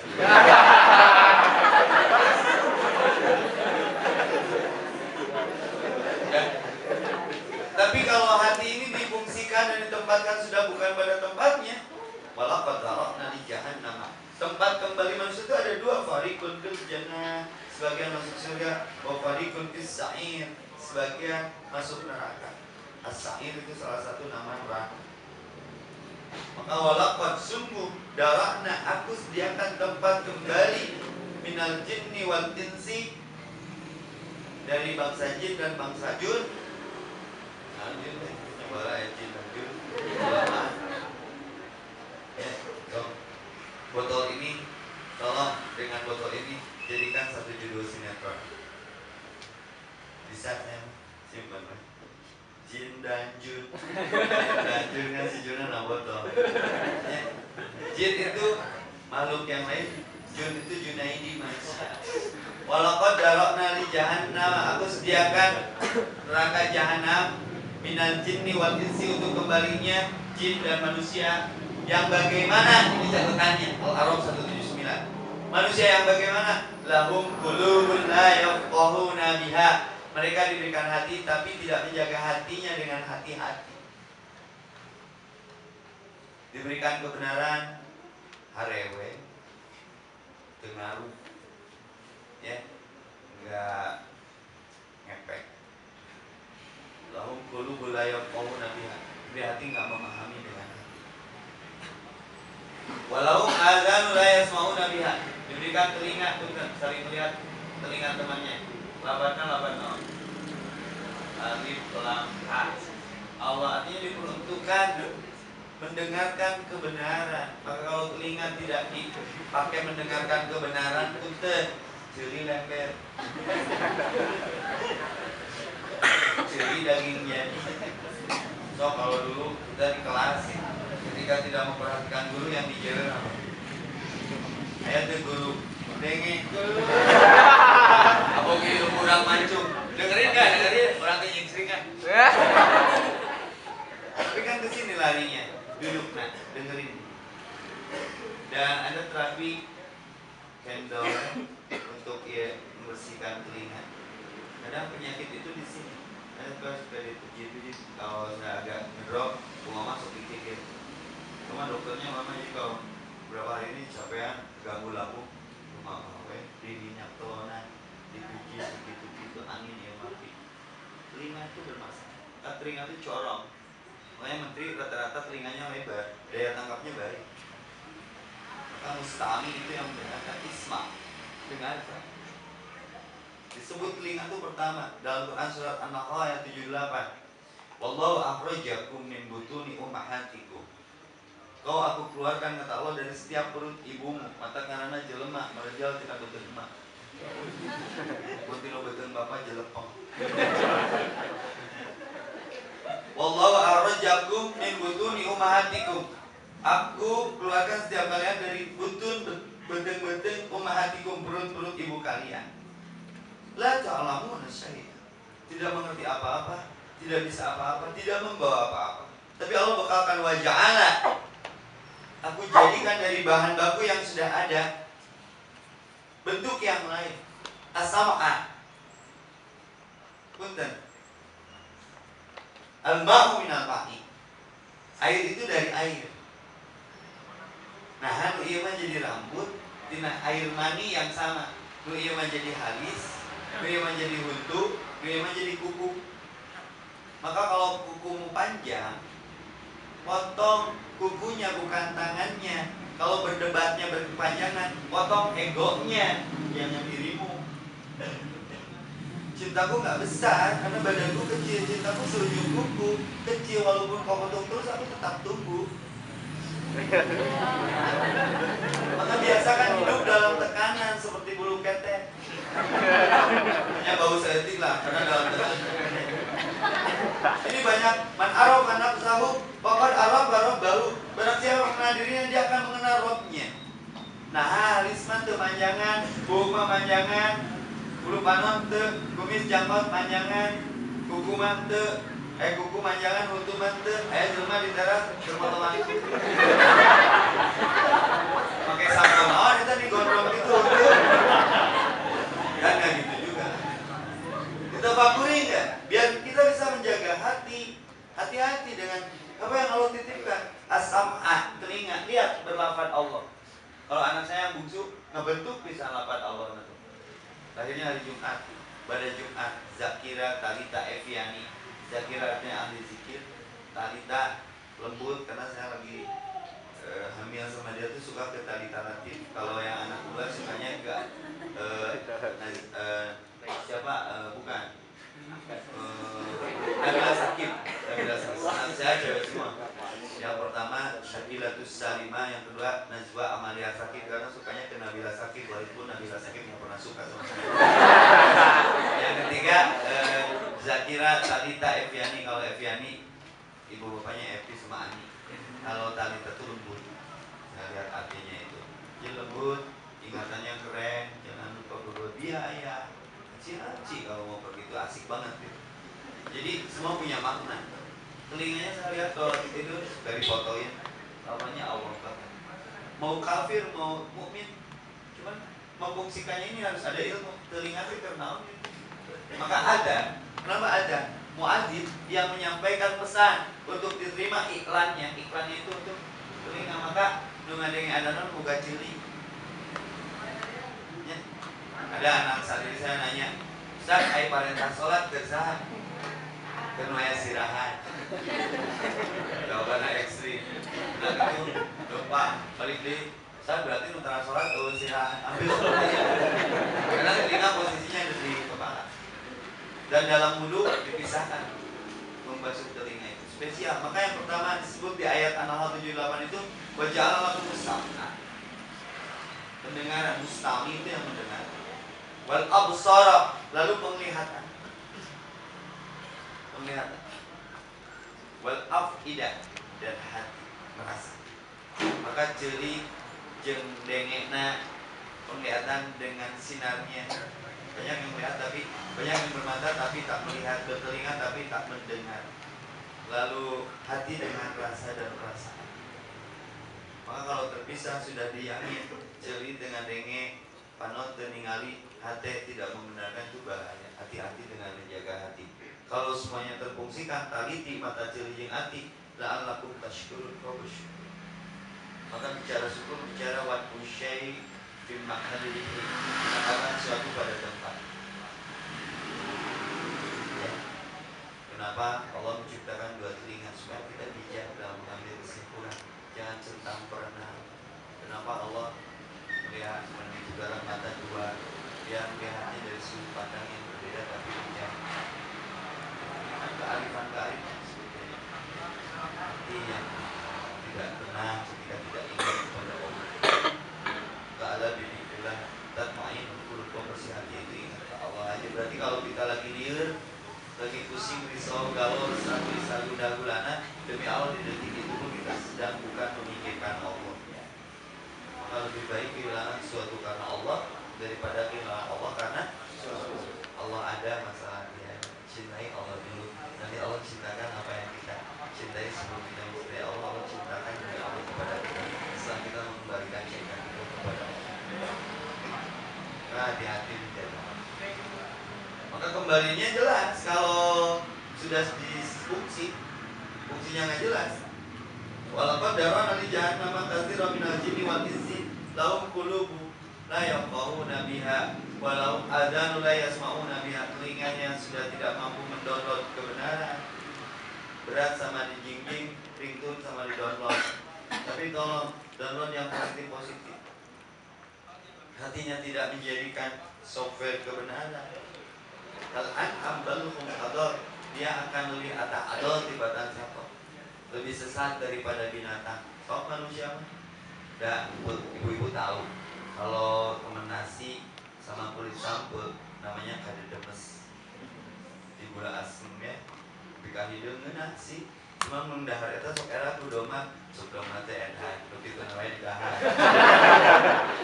Tapi kalau hati ini difungsikan dan ditempatkan sudah bukan pada tempatnya, walaqad darakna li jahannam. Tempat kembali manusia itu ada 2, fariqun fil jannah, sebagian masuk surga, wa fariqun fis sa'ir, sebagian masuk neraka. As-sa'ir itu salah satu nama neraka. Maka walaqad, sungguh, darakna, aku sediakan tempat kembali minal jinni wal insi, dari bangsa jin dan bangsa jun. Lanjut deh, coba ya jin dan jun. Botol ini, tolong dengan botol ini jadikan satu judul sinetron. Bisa saya dan Jun. Dan Jun kan si Junnya naboto. Jin itu makhluk yang lain, Jun itu Junaidi manusia. Walaqad darokna li jahannam, aku sediakan neraka jahanam minal jinni wal insi, untuk kembalinya jin dan manusia. Yang bagaimana? Ini catatannya Al-A'raf 179. Manusia yang bagaimana? Lahum qulubun la yafqahuna biha. Mereka diberikan hati tapi tidak menjaga hatinya dengan hati-hati. Diberikan kebenaran, harewe, dengaru, ya, enggak ngepek. Lahum qulubun la yafqahuna biha. Tapi hati enggak memahami dengan hati. Walau adzanu la yasmauna biha. Diberikan telinga untuk saling melihat telinga temannya. Labatna alif lam ha. Allah artinya diperuntukkan mendengarkan kebenaran. Maka kalau telinga tidak dipakai mendengarkan kebenaran, punten ceri lember, ceri dagingnya. So kalau dulu kita di kelas, ketika tidak memperhatikan guru yang dijewer, ayat guru dengeng, apa gitu kurang mancung. Dengerin gak? Dengerin orang kenying kan? Tapi kan kesini larinya, duduk nak, dengerin. Dan ada terapi candle untuk ya membersihkan telinga. Kadang penyakit itu di sini. Ada kalau suka dipijit-pijit, kalau saya agak ngedrop, mama masuk dikit. Cuma dokternya mama juga berapa hari ini capean, ganggu lambung, mama di minyak tonan, dipijit begitu angin yang mati. Telinga itu bermasalah. Telinga itu corong. Makanya menteri rata-rata telinganya lebar, daya tangkapnya baik. Maka mustami itu yang mendengarkan isma, dengarkan. Disebut telinga itu pertama dalam Quran surat An-Nahl ayat 78. Wallahu akhrajakum min butuni ummahatikum. Kau aku keluarkan, kata Allah, dari setiap perut ibumu. Mata karena jelema merejal tidak betul emak. Putih lo betul bapak jelepong. Wallahu akhrajakum min butuni ummahatikum. Aku keluarkan setiap kalian dari butun beteng-beteng ummahatikum, perut-perut ibu kalian. La ta'lamuna syai'an. Tidak mengerti apa-apa, tidak bisa apa-apa, tidak membawa apa-apa. Tapi Allah bekalkan waja'ala. Aku jadikan dari bahan baku yang sudah ada bentuk yang lain. As-sam'a. Punten. Al-ma'u minal ma'i. Air itu dari air. Nah, nu ieu mah jadi rambut tina air mani yang sama. Nu ieu mah jadi halis, nu ieu mah jadi huntu, nu ieu mah jadi kuku. Maka kalau kukumu panjang, potong kukunya bukan tangannya. Kalau berdebatnya berkepanjangan, potong egonya yang dirimu. Cintaku nggak besar karena badanku kecil. Cintaku seujung kuku kecil, walaupun kau potong terus aku tetap tumbuh. Maka biasakan hidup dalam tekanan seperti bulu ketek. Hanya bau seetik lah karena dalam tekanan. Ini banyak man araf anak sahu, pokok araf barok bau. Barang siapa mengenal dirinya, dia akan mengenal rohnya. Nah, halis mah teu manjangan, bau mah manjangan, bulu panon teu, kumis jangkot manjangan, kuku mah teu, kuku manjangan, huntu mah teu, jelema di darat bermotolan. Pakai sampo naon kita digondrong gitu. Kan enggak gitu juga. Kita fakuri enggak? Biar kita bisa menjaga hati. Hati-hati dengan apa yang Allah titipkan. As-sam'a, telinga. Lihat berlafaz Allah. Kalau anak saya yang bungsu ngebentuk bisa lafaz Allah. Lahirnya hari Jumat, pada Jumat, Zakira Talita Eviani. Zakira artinya ahli zikir, Talita lembut karena saya lagi hamil sama dia tuh suka ke Talita Latif. Kalau yang anak bulan sukanya ke siapa? Bukan. Nabila Sakib. Saya cewek semua. Yang pertama Syakilatus Salimah, yang kedua Najwa Amalia Sakib karena sukanya ke Nabila Sakib, walaupun Nabila Sakib nggak pernah suka sama saya. Yang ketiga Zakira Talita Eviani. Kalau Eviani ibu bapaknya Epi sama Ani. Kalau Talita tuh lembut, saya lihat artinya itu. Dia lembut, ingatannya keren, jangan lupa berbuat biaya. Kecil-kecil kalau mau pergi itu asik banget gitu. Jadi semua punya makna. Telinganya saya lihat kalau itu dari fotoin, namanya Allah banget. Mau kafir, mau mukmin, cuman membuktikannya ini harus ada ilmu. Telinga itu kenal. Maka ada, kenapa ada? Muadzin yang menyampaikan pesan untuk diterima iklannya itu untuk telinga. Maka dengan ada non buka cili. Ya. Ada anak saat ini saya nanya, Ustaz, ai parentah sholat kesahan kenwaya sirahan. Jawabannya ekstrim. Nah itu lupa balik deh. Saya berarti nutara sholat sirahan ambil sholatnya. Karena telinga posisinya ada di kepala. Dan dalam wudhu dipisahkan membasuh telinga itu spesial. Maka yang pertama disebut di ayat An-Nahl 78 itu waja'ala lakum sam'a. Pendengaran, mustami itu yang mendengar. Wal absara, lalu penglihatan. Penglihatan. Wal afidah, dan hati merasa. Maka jeli jeung dengena penglihatan dengan sinarnya. Banyak yang melihat tapi banyak yang bermata tapi tak melihat, bertelinga tapi tak mendengar. Lalu hati dengan rasa dan perasaan. Maka kalau terpisah sudah diyakin, jeli dengan denge, panot dan ningali, hati tidak membenarkan itu bahaya. Hati-hati dengan menjaga hati. Kalau semuanya terfungsikan, taliti mata jeli jeung hati, la'allakum tashkurun qabush. Maka bicara syukur, bicara wat syai' fi mahallilihi, mengatakan suatu pada tempat. Ya. Kenapa Allah menciptakan dua telinga? Supaya kita bijak dalam mengambil kesimpulan. Jangan centang perenang. Kenapa Allah melihat menunjukkan mata dua? Dia melihatnya dari sudut pandang yang berbeda tapi bijak. Kearifan-kearifan seperti ini. Hati yang tidak tenang ketika tidak ingat kepada Allah. Ta'ala bidikullah tatma'in qulub, bersih hati itu ingat ke Allah aja. Berarti kalau kita lagi liur, lagi pusing, risau, galau, risau, gulana, demi Allah di detik itu pun kita sedang bukan memikirkan Allah. Maka lebih baik kehilangan sesuatu karena Allah daripada kehilangan Allah karena Allah ada masalah dia. Cintai Allah dulu, nanti Allah cintakan apa yang kita cintai. Sebelum kita mencintai Allah, Allah cintakan demi Allah kepada kita. Setelah kita mengembalikan cinta itu kepada Allah. Maka hati-hati menjaga. Maka kembalinya jelas. Kalau sudah disfungsi, fungsinya nggak jelas. Walaupun darah nanti jahannam katsira minal jinni wal insi lahum qulubu la yafqahuna biha walau adzanu la yasma'una biha. Telinganya sudah tidak mampu mendownload kebenaran. Berat sama dijingjing, ringtone sama di-download. Tapi tolong download yang positif-positif. Hatinya tidak menjadikan software kebenaran. Al-an'am baluhum ador, dia akan lebih ador tibatan siapa? Lebih sesat daripada binatang. Kau manusia mah? Dan ibu-ibu tahu kalau temen nasi sama kulit sampul namanya kadedemes. Di gula asem ya. Bika hideung nasi. Cuma mendahar eta sok era ku doma, sok doma teh edan, begitu namanya dahar.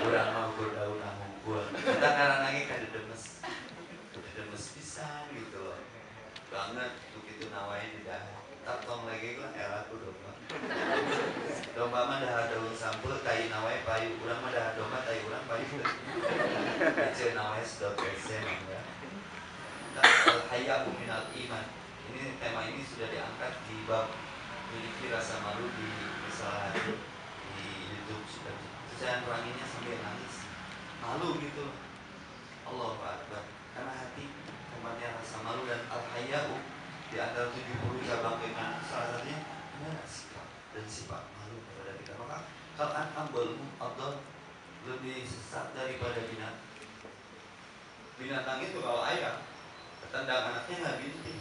Urang mah ukur daun hungkul. Kita karena lagi kadedemes. Kadedemes pisan gitu loh. Banget begitu nawanya di dahar. Tong lagi lah era ku domba. Domba mah dah daun sampul, tai nawai payu. Urang mah dah domba, tai urang payu. Kecil nawai sedot persen ya. Al-haya'u minal iman. Ini tema ini sudah diangkat di bab memiliki rasa malu di salah di YouTube sudah. Saya peranginya sambil nangis. Malu gitu. Allahu Akbar. Karena hati tempatnya rasa malu dan al-haya'u di antara 70 cabang keimanan salah satunya adalah sikap dan sifat malu kepada kita. Maka kalau an-ambalmu atau lebih sesat daripada binatang. Binatang itu kalau ayam ketendang anaknya nggak bintik.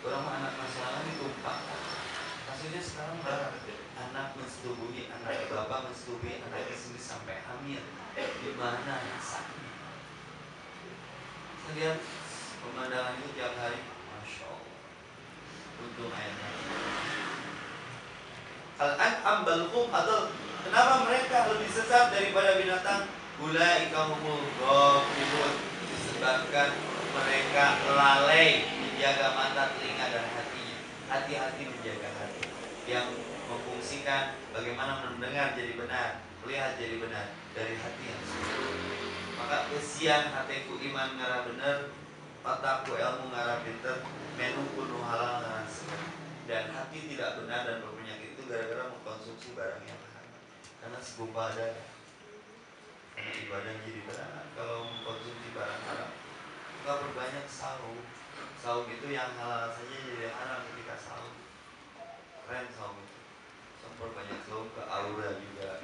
Orang anak masalah ditumpah. Maksudnya sekarang anak mensetubuhi anak bapak mensetubuhi anak sendiri sampai hamil. Di mana sakit? Saya lihat pemandangan itu tiap hari, masya Allah. Untung ayatnya Al-an'am balhum adall. Kenapa mereka lebih sesat daripada binatang? Ulaika humul ghafilun. Disebabkan mereka lalai menjaga mata, telinga, dan hatinya. Hati-hati menjaga hati yang memfungsikan bagaimana mendengar jadi benar, melihat jadi benar dari hati yang suci. Maka kesian hatiku iman ngarah bener, otakku ilmu ngarah pinter, menu penuh halal ngarah segar. Dan hati tidak benar dan berpenyakit itu gara-gara mengkonsumsi barang yang haram. Karena segumpal ada, karena ibadah jadi berat kalau mengkonsumsi barang haram. Nggak berbanyak saum. Saum itu yang halal saja jadi haram ketika saum. Keren saum itu. Sampai banyak saum ke aura juga.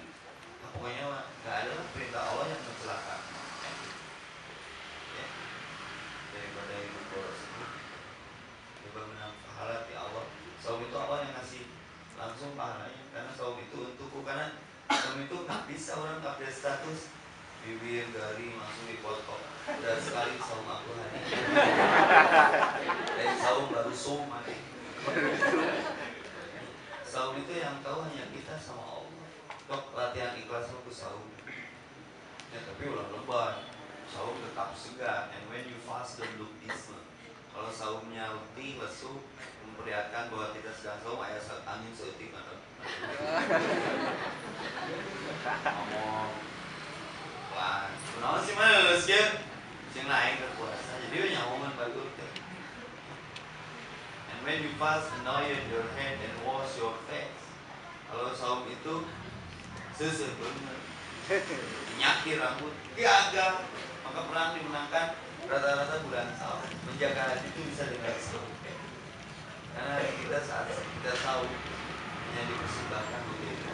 Nah, pokoknya nggak ada perintah Allah yang mencelakakan. Ya. Daripada hidup boros itu. Coba menang pahala di Allah. Saum itu Allah yang ngasih langsung pahalanya. Karena saum itu untukku. Karena saum itu nggak bisa orang update status. Bibir, garing langsung dipotong. Udah sekali saum aku hari ini. Dari saum baru saum mati. Saum itu yang tahu hanya kita sama Allah. Dok, latihan ikhlas lu ke saum. Ya tapi ulah lebar. Saum tetap segar. And when you fast don't look dismal. Kalau saumnya letih, lesu, memperlihatkan bahwa kita sedang saum, ayah angin seetik atau ngomong pelan. Kenapa sih mana lulus ya? Yang lain berpuasa. Jadi banyak momen bagus. And when you fast, anoint your head and wash your face. Kalau saum itu sebenarnya nyakir rambut, diaga. Maka perang dimenangkan rata-rata bulan saum. Menjaga hati itu bisa dengan saum. Karena kita saat kita saum hanya dipersembahkan untuk itu.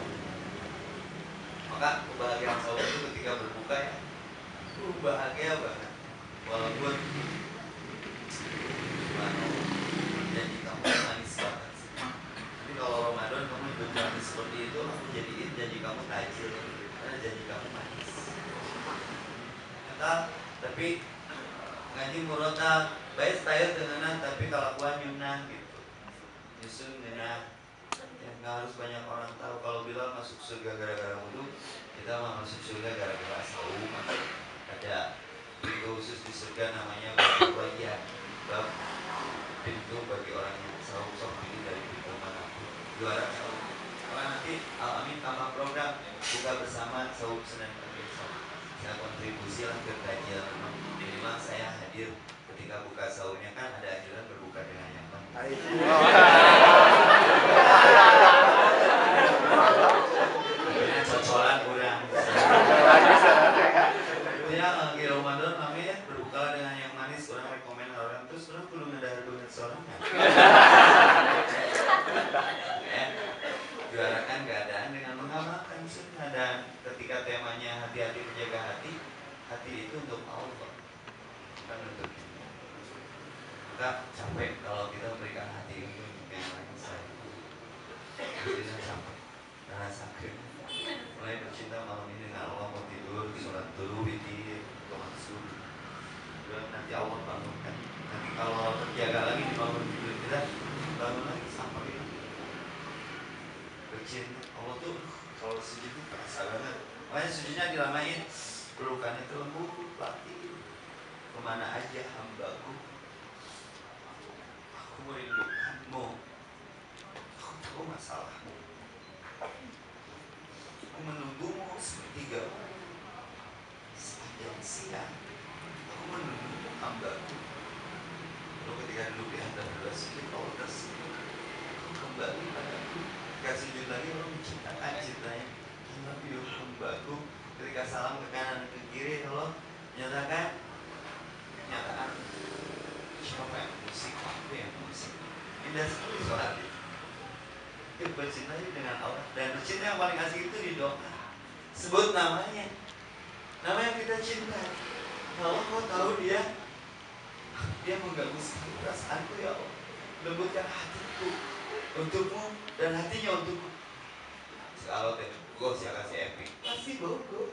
Maka kebahagiaan saum itu ketika berbuka ya, bahagia banget. Walaupun janji kamu manis banget. Tapi kalau Ramadan kamu berjanji seperti itu, aku jadiin janji kamu tajil. Karena janji kamu manis. Kata, tapi ngaji murotal baik style dengan tapi kelakuan nyunah gitu. Nyusun dengan yang nggak harus banyak orang tahu. Kalau Bilal masuk surga gara-gara wudu, kita mah masuk surga gara-gara saum. Ada pintu khusus di surga namanya bab wajah, bab pintu bagi orang yang saum. Sok pilih dari pintu manapun juara saum. Kalau nanti Al-Amin tambah program buka bersama saum Senin Kamis. Saya kontribusi lah ke kajian. Minimal saya hadir ketika buka saumnya, kan ada ajaran berbuka dengan yang baik. Ini cocolan kurang. Ya lagi Ramadan namanya berbuka dengan yang manis. Orang rekomen orang terus orang belum ada harga seorang. Juarakan keadaan dengan mengamalkan sunnah. Dan ketika temanya hati-hati menjaga hati, hati itu untuk Allah, bukan untuk kita. Maka capek kalau kita memberikan hati itu untuk yang lain. Saya capek karena sakit. Mulai bercinta malam ini dengan Allah, mau tidur, sholat dulu, witir, maksud. Nanti Allah bangunkan. Nanti kalau terjaga lagi dibangun tidur kita, bangun lagi sampai bercinta. Allah tuh kalau sujud itu terasa banget. Makanya sujudnya dilamain. Pelukannya itu lembut, latih. Kemana aja hambaku, aku merindukanmu. Aku tahu masalahmu. Aku menunggumu sepertiga sepanjang siang. Aku menunggu hambaku. Lalu ketika duduk di antara dua sujud, kau tersujud. Aku kembali padaku. Ketika sujud lagi, Allah menciptakan cintanya. I love you hambaku. Ketika salam ke kanan ke kiri, Allah nyatakan siapa yang musik, aku yang musik. Indah sekali sholat itu. Itu bercinta dengan Allah. Dan bercinta yang paling asik itu di doa. Sebut namanya. Nama yang kita cintai. Allah, kau tahu dia mengganggu sekali perasaanku ya Allah. Lembutkan hatiku untukmu dan hatinya untukku. Kalau gue sih kasih epic, pasti bogo.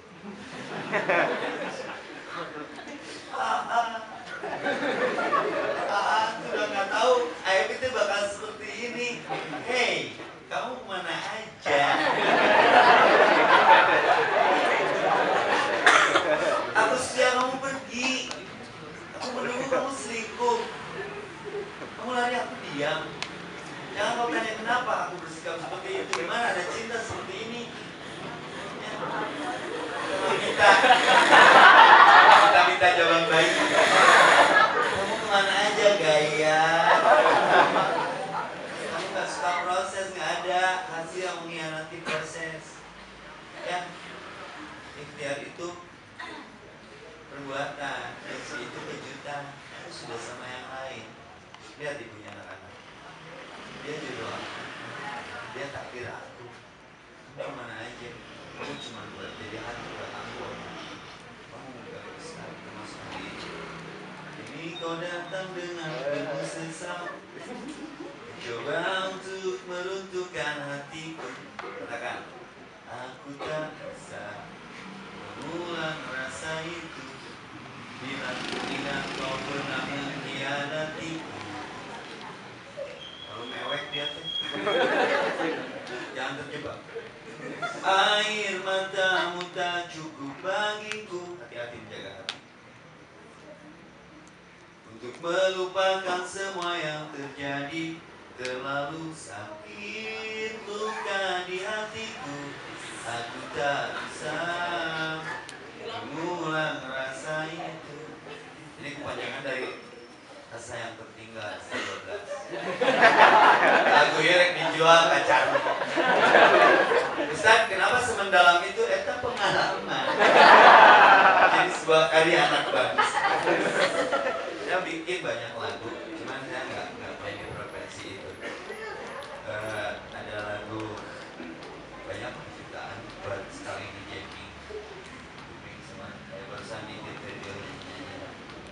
Sudah nggak tahu epic itu bakal seperti ini. Hey, kamu kemana aja? suka proses, nggak ada hasil yang mengkhianati proses. Ya, ikhtiar itu perbuatan, rezeki itu kejutan. Itu sudah sama yang lain. Lihat ibunya anak-anak, dia jodoh aku, dia takdir aku. Kemana aja, aku cuma buat jadi hati buat aku. Kamu gak bisa termasuk hari ini. Ini kau datang dengan penuh sesal, coba untuk meruntuhkan hatiku. Katakan, aku tak bisa mengulang rasa itu bila ingat kau pernah mengkhianatiku. Kalau mewek dia tuh jangan terjebak. Air matamu tak cukup bagiku. Hati-hati menjaga hati untuk melupakan semua yang terjadi. Terlalu sakit luka di hatiku, aku tak bisa mengulang rasa itu. Ini kepanjangan dari rasa yang tertinggal 12. Lagu Irek dijual kacar. Ustaz, kenapa semendalam itu? Eta pengalaman. Jadi sebuah karya anak bagus. Saya bikin banyak lagu, cuman saya nggak punya preferensi itu. Ada lagu banyak penciptaan buat sekali di jamming sama barusan di radio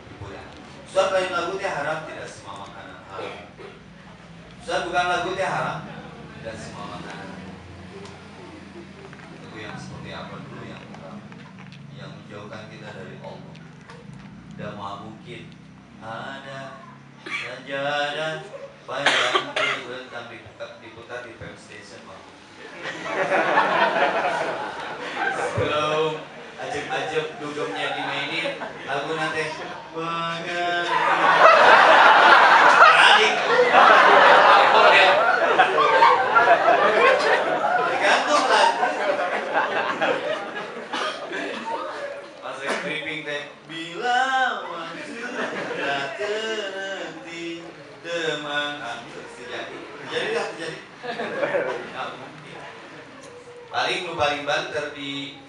hiburan. Ustaz, lain lagu teh haram, tidak semua makanan haram. Ustaz, bukan lagu teh haram, tidak semua makanan. Lagu yang seperti apa dulu yang haram, yang menjauhkan kita dari Allah. Dan mungkin ada sajadah panjang terbentang diputar di FM station. Sebelum ajeb-ajeb dugemnya dimainin, lagu nanti tergantung lagu. Masa creeping teh bila waktu tak terhenti demam. Terjadi. Nah, mungkin. Paling banter di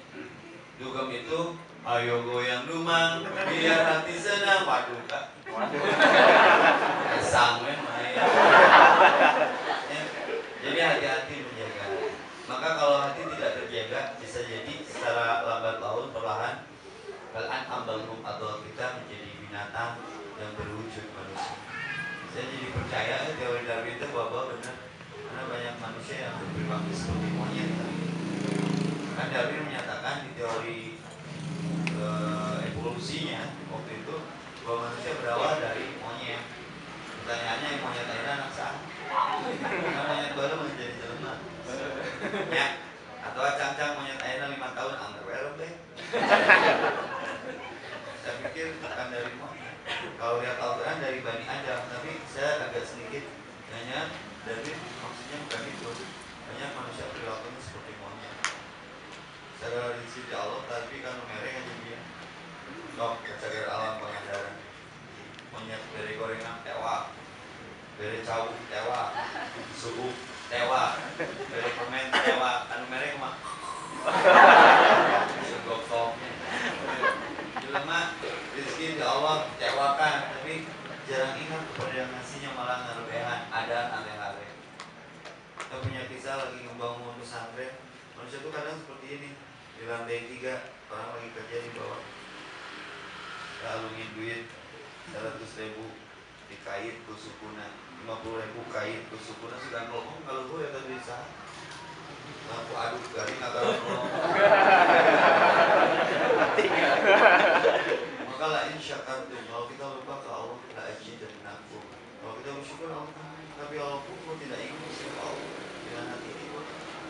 dugem itu, ayo goyang dumang biar hati senang. Waduh kak, sangmen main. Jadi hati-hati menjaga. Maka kalau hati tidak terjaga, bisa jadi secara lambat laun perlahan balan ambalhum atau kita menjadi binatang yang berwujud manusia. Saya jadi percaya teori Darwin itu bahwa benar, karena banyak manusia yang berperilaku seperti monyet. Kan Darwin menyatakan di teori evolusinya waktu itu bahwa manusia berawal dari monyet. Pertanyaannya, yang monyet akhirnya anak sah, karena monyet baru menjadi jelema. Ya, atau cang-cang monyet akhirnya 5 tahun underwear deh. Saya pikir bukan dari monyet. Kalau lihat Al-Quran dari Bani Adam, tapi saya agak sedikit nanya, David maksudnya bukan itu. Banyak manusia perilakunya seperti monyet. Secara rinci di Allah, tapi kan mereka aja dia. Kecagar alam pengandaran. Monyet dari gorengan tewa, dari cau tewa, subuh tewa, dari permen tewa, kan mereka mah. Gok-goknya. Jelema rezeki di Allah kecewakan, tapi jarang ingat kepada yang ngasihnya, malah ngerebehan. Ada aneh-aneh. Kita punya kisah lagi ngebangun pesantren. Manusia tuh kadang seperti ini. Di lantai 3 orang lagi kerja di bawah, laluin duit 100.000 dikait ke sukuna, 50.000 kait ke sukuna. Sudah ngomong kalau gue ya tadi sah lampu aduk garing agak ngomong. Maka lain syakartum, kalau kita lupa ke Allah, la azidannakum. Kalau kita bersyukur Allah, tapi Allah pun tidak ingin bersyukur Allah dengan hati itu.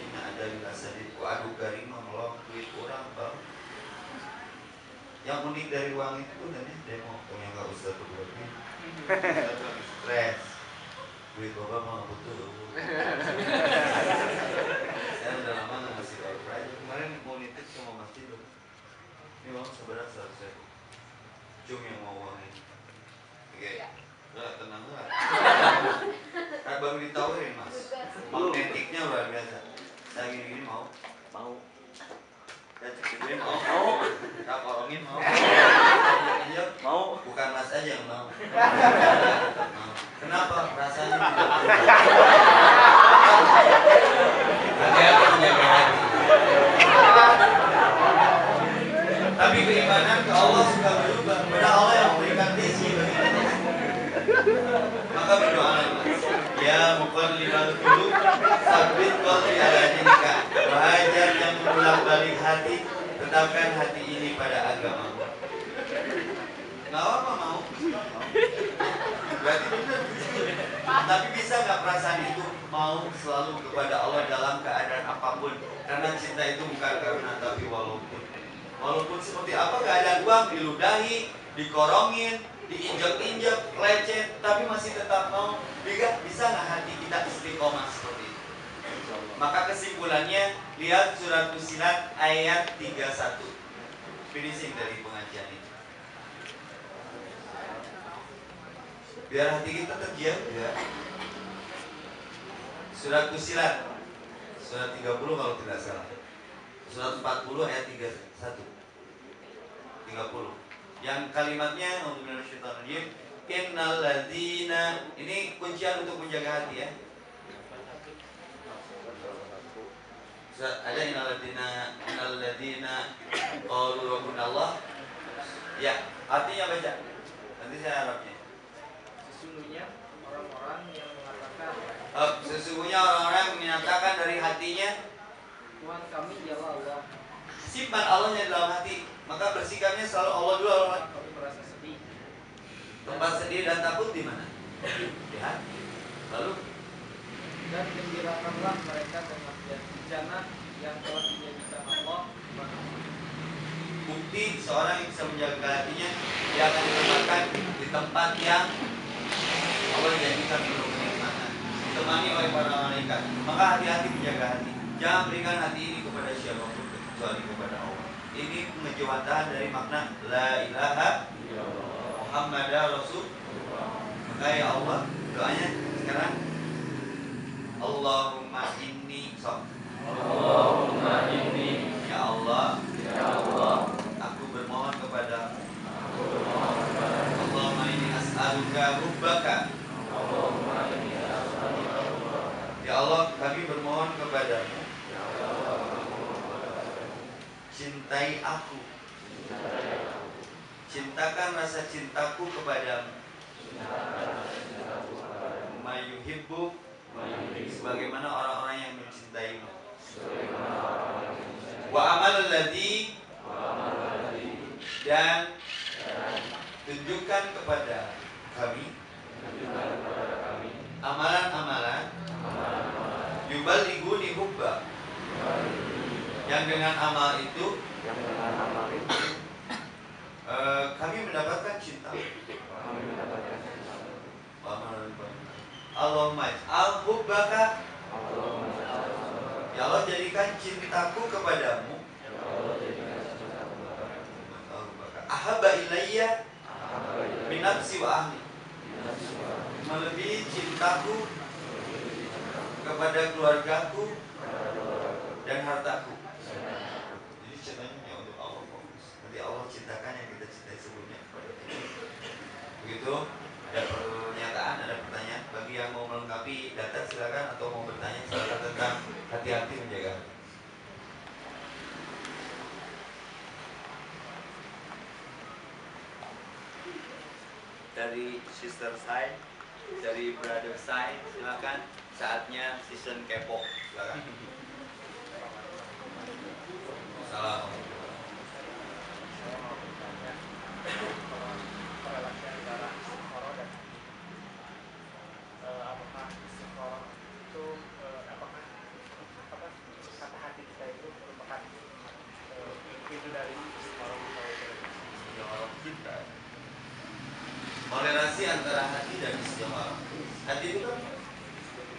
Inna ada bila sadid, aduk garing melong duit orang bang. Yang unik dari uang itu pun dan demo ternyata Ustaz berbuatnya. Stres, duit bapak mau butuh. Saya udah lama nggak ngasih tahu aja. Kemarin mau nitip sama Mas Tido. Ini uang sebenarnya 100.000. Cum yang mau uang ini. Oke, nggak tenang lah. Kan baru ditawarin Mas. Dan cek mau. Tak korongin mau. Iya. Mau. Bukan Mas aja yang mau. Mau. Kenapa? Rasanya tidak berubah. Hati-hati menjaga hati. Tapi keimanan ke Allah suka berubah. Benar Allah yang memberikan rezeki bagi kita. Maka berdoalah Mas. Ya muqallibal qulub, tsabbit qalbi ala dinika. Wahai zat yang membolak-balik hati, tetapkan hati ini pada agama. Nggak apa mau. Berarti benar. Tapi bisa nggak perasaan itu mau selalu kepada Allah dalam keadaan apapun? Karena cinta itu bukan karena tapi walaupun seperti apa keadaan uang diludahi, dikorongin, diinjak-injak, lecet, tapi masih tetap mau. Bisa nggak hati kita istiqomah seperti itu? Maka kesimpulannya, lihat surat Fussilat ayat 31. Finishing dari pengajian ini. Biar hati kita terdiam ya. Surat Fussilat surat 30 kalau tidak salah. Surat 40 ayat 31. 30. Yang kalimatnya untuk minasyaitonir rajim, innal ladzina, ini kuncian untuk menjaga hati ya. Ada innal ladzina qalu rabbunallah. Ya, artinya baca. Nanti saya Arabnya. Sesungguhnya orang-orang yang mengatakan Sesungguhnya orang-orang yang menyatakan dari hatinya, Tuhan kami ialah Allah. simpan Allahnya dalam hati. Maka bersikapnya selalu Allah dulu. Kami merasa sedih. Tempat sedih dan takut di mana? Di hati. Lalu Dan gembirakanlah mereka dengan bencana yang telah dijadikan Allah. bukti seorang yang bisa menjaga hatinya, dia akan ditempatkan di tempat yang Allah jadikan untuk kenikmatan, ditemani oleh para malaikat. Maka hati-hati menjaga hati. Jangan berikan hati ini kepada siapapun kecuali kepada Allah. Ini pengejawantahan dari makna la ilaha Muhammadar Rasulullah. Maka ya Allah, doanya sekarang Allahumma inni Allahumma inni, ya Allah, aku bermohon kepada Allahumma inni as'aluka hubbaka. Ya Allah, kami bermohon kepadamu, cintai aku, cintakan rasa cintaku kepadamu, mayuhibbu, sebagaimana orang-orang yang mencintaimu, wa amal ladzi, dan tunjukkan kepada kami amalan-amalan yuballighuni hubba, yang dengan amal itu kami mendapatkan cinta. Allahumma ij'al hubbaka, ya Allah jadikan cintaku kepadamu ahabba ilayya min nafsi wa ahli, melebihi cintaku kepada keluargaku dan hartaku. Jadi cintanya untuk Allah fokus. Nanti Allah cintakan yang kita cintai sebelumnya kepada kita. Begitu. Ada pernyataan, ada pertanyaan. Bagi yang mau melengkapi data silakan, atau mau bertanya silakan tentang hati-hati menjaga hati. Dari sister side, dari brother side, silakan. Saatnya season kepo, silakan. Salam. Korelasi antara istiqoroh dan apakah istiqoroh itu apakah kata hati kita itu merupakan itu dari istiqoroh Cinta. Toleransi antara hati dan istiqoroh. Hati itu kan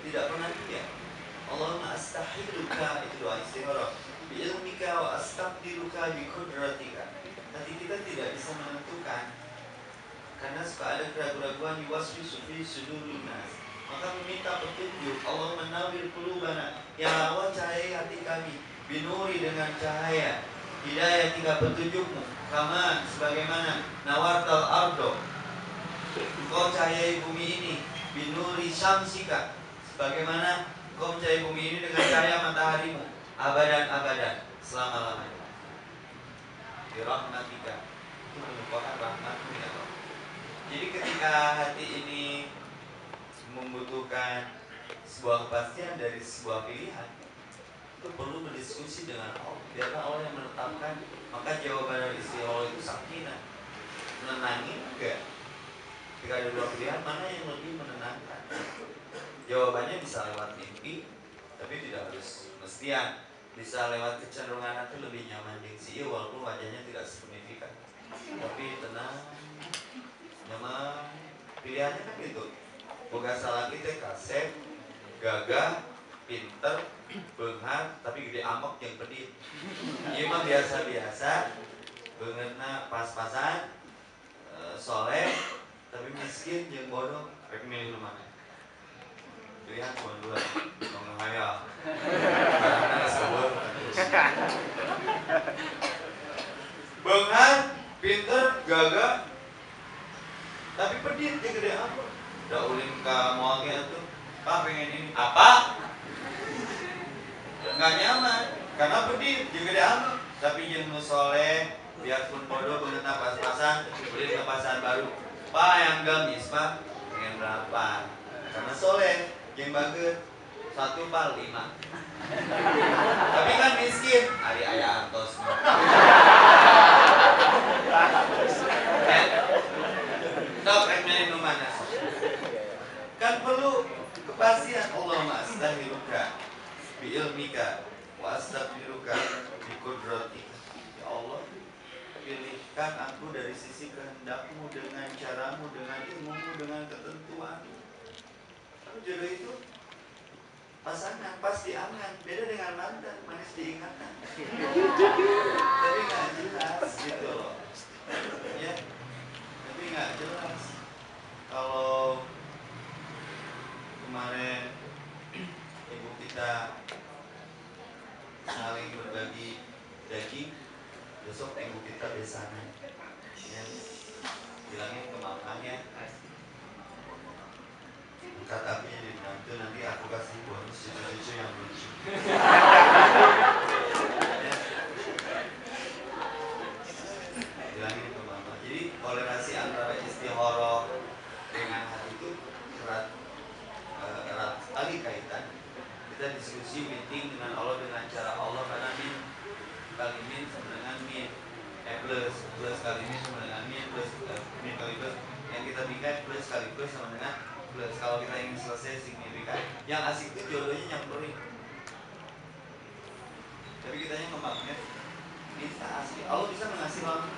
tidak pernah diam. Allahumma astahiluka, itu doa istiqoroh, bi'ilmika wa astaqdiruka bi qudratika. Hati kita tidak bisa menentukan karena suka ada keraguan-keraguan yuwaswisu fi sudurin nas. Maka meminta petunjuk. Allahumma nawwir qulubana, ya Allah cahaya hati kami, binuri dengan cahaya hidayatika petunjukmu, kama sebagaimana nawartal ardo, engkau cahayai bumi ini, binuri syamsika, sebagaimana engkau mencahayai bumi ini dengan cahaya mataharimu, abadan selama-lamanya. Birahmatika, itu merupakan rahmatmu ya Allah. Jadi ketika hati ini membutuhkan sebuah kepastian dari sebuah pilihan, itu perlu berdiskusi dengan Allah. Biarlah Allah yang menetapkan. Maka jawaban dari istighfar itu sakinah, menenangin enggak. Jika ada dua pilihan, mana yang lebih menenangkan? Jawabannya bisa lewat mimpi, tapi tidak harus mestian. Bisa lewat kecenderungan hati lebih nyaman diksi, walaupun wajahnya tidak signifikan, tapi tenang, nyaman. Pilihannya kan gitu. Boga salah kita kasep, gagah, pinter, beunghar, tapi gede amok yang pedih. Ieu mah biasa-biasa, beungeutna pas-pasan, soleh, tapi miskin jeung bodoh. Rek milih nu mana? Pilihan cuma dua, ngomong hayal. Karena sebel. Beunghar, pinter, gagah, tapi pedih jeung gede amok. Udah ulin ke mall tuh, Pak pengen ini, apa? Nggak nyaman, karena pedih, juga gede amat. Tapi yang soleh, biarpun bodoh, bener pas-pasan, beli ke pasar baru. Pak yang gamis, Pak, pengen berapa? Karena soleh, yang bagus, 1 Pak 5. Tapi kan miskin, hari ayah antos. Sok, ekmenin mana? Kan perlu kepastian. Allahumma astaghfiruka bi ilmika wa astaghfiruka bi qudratika. Ya Allah, pilihkan aku dari sisi kehendakmu, dengan caramu, dengan ilmumu, dengan ketentuan. Kalau jodoh itu pasangan pas diangan, beda dengan mantan, manis diingatan. Tapi nggak jelas gitu loh, ya. Tapi nggak jelas. Kalau kemarin ibu kita saling berbagi daging, besok ibu kita besanan, ya. Bilangin ke mamanya, angkat apinya di menantu, nanti aku kasih bonus cucu-cucu yang lucu. Ya. Bilangin ke mama. Jadi toleransi antara istikharah dengan hati itu erat sekali kaitan. Kita diskusi meeting dengan Allah dengan cara Allah, karena min kali min sama dengan min, plus kali min sama dengan min, plus min kali plus, yang kita bikin plus kali plus sama dengan plus. Kalau kita ingin selesai signifikan, yang asik itu jodohnya nyamperin. Tapi kitanya ngemagnet, bisa asli. Allah bisa mengasih langsung,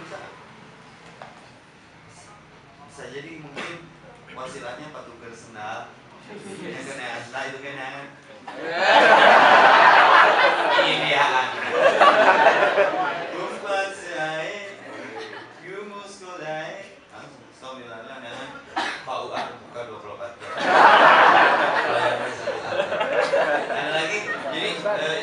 bisa jadi mungkin wasilahnya patuker sendal. Yang kena asla itu kenangan. Ini ya kan. Kumpas air, gumus kodai. Langsung Bismillah dengan Pak UA buka 24 jam. Ada lagi, jadi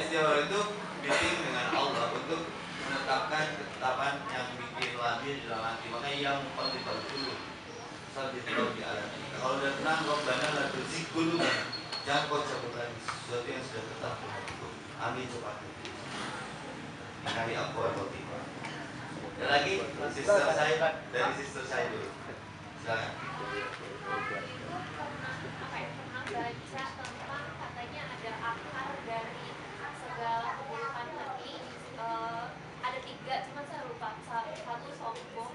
istighfar itu meeting dengan Allah untuk menetapkan ketetapan yang bikin labil di dalam hati. Makanya yang mengkondibal dulu. Sallallahu di alam ini. Kalau udah tenang, Rabbana la tuzigh qulubana. Jangan kau cabut lagi sesuatu yang sudah tetap di hatiku. Amin cepat. Hari aku atau tiba. Dan lagi sister saya, dari sister saya dulu. Silakan. Baca tentang katanya ada akar dari segala keburukan hati. Ada 3, cuma saya lupa. 1 sombong,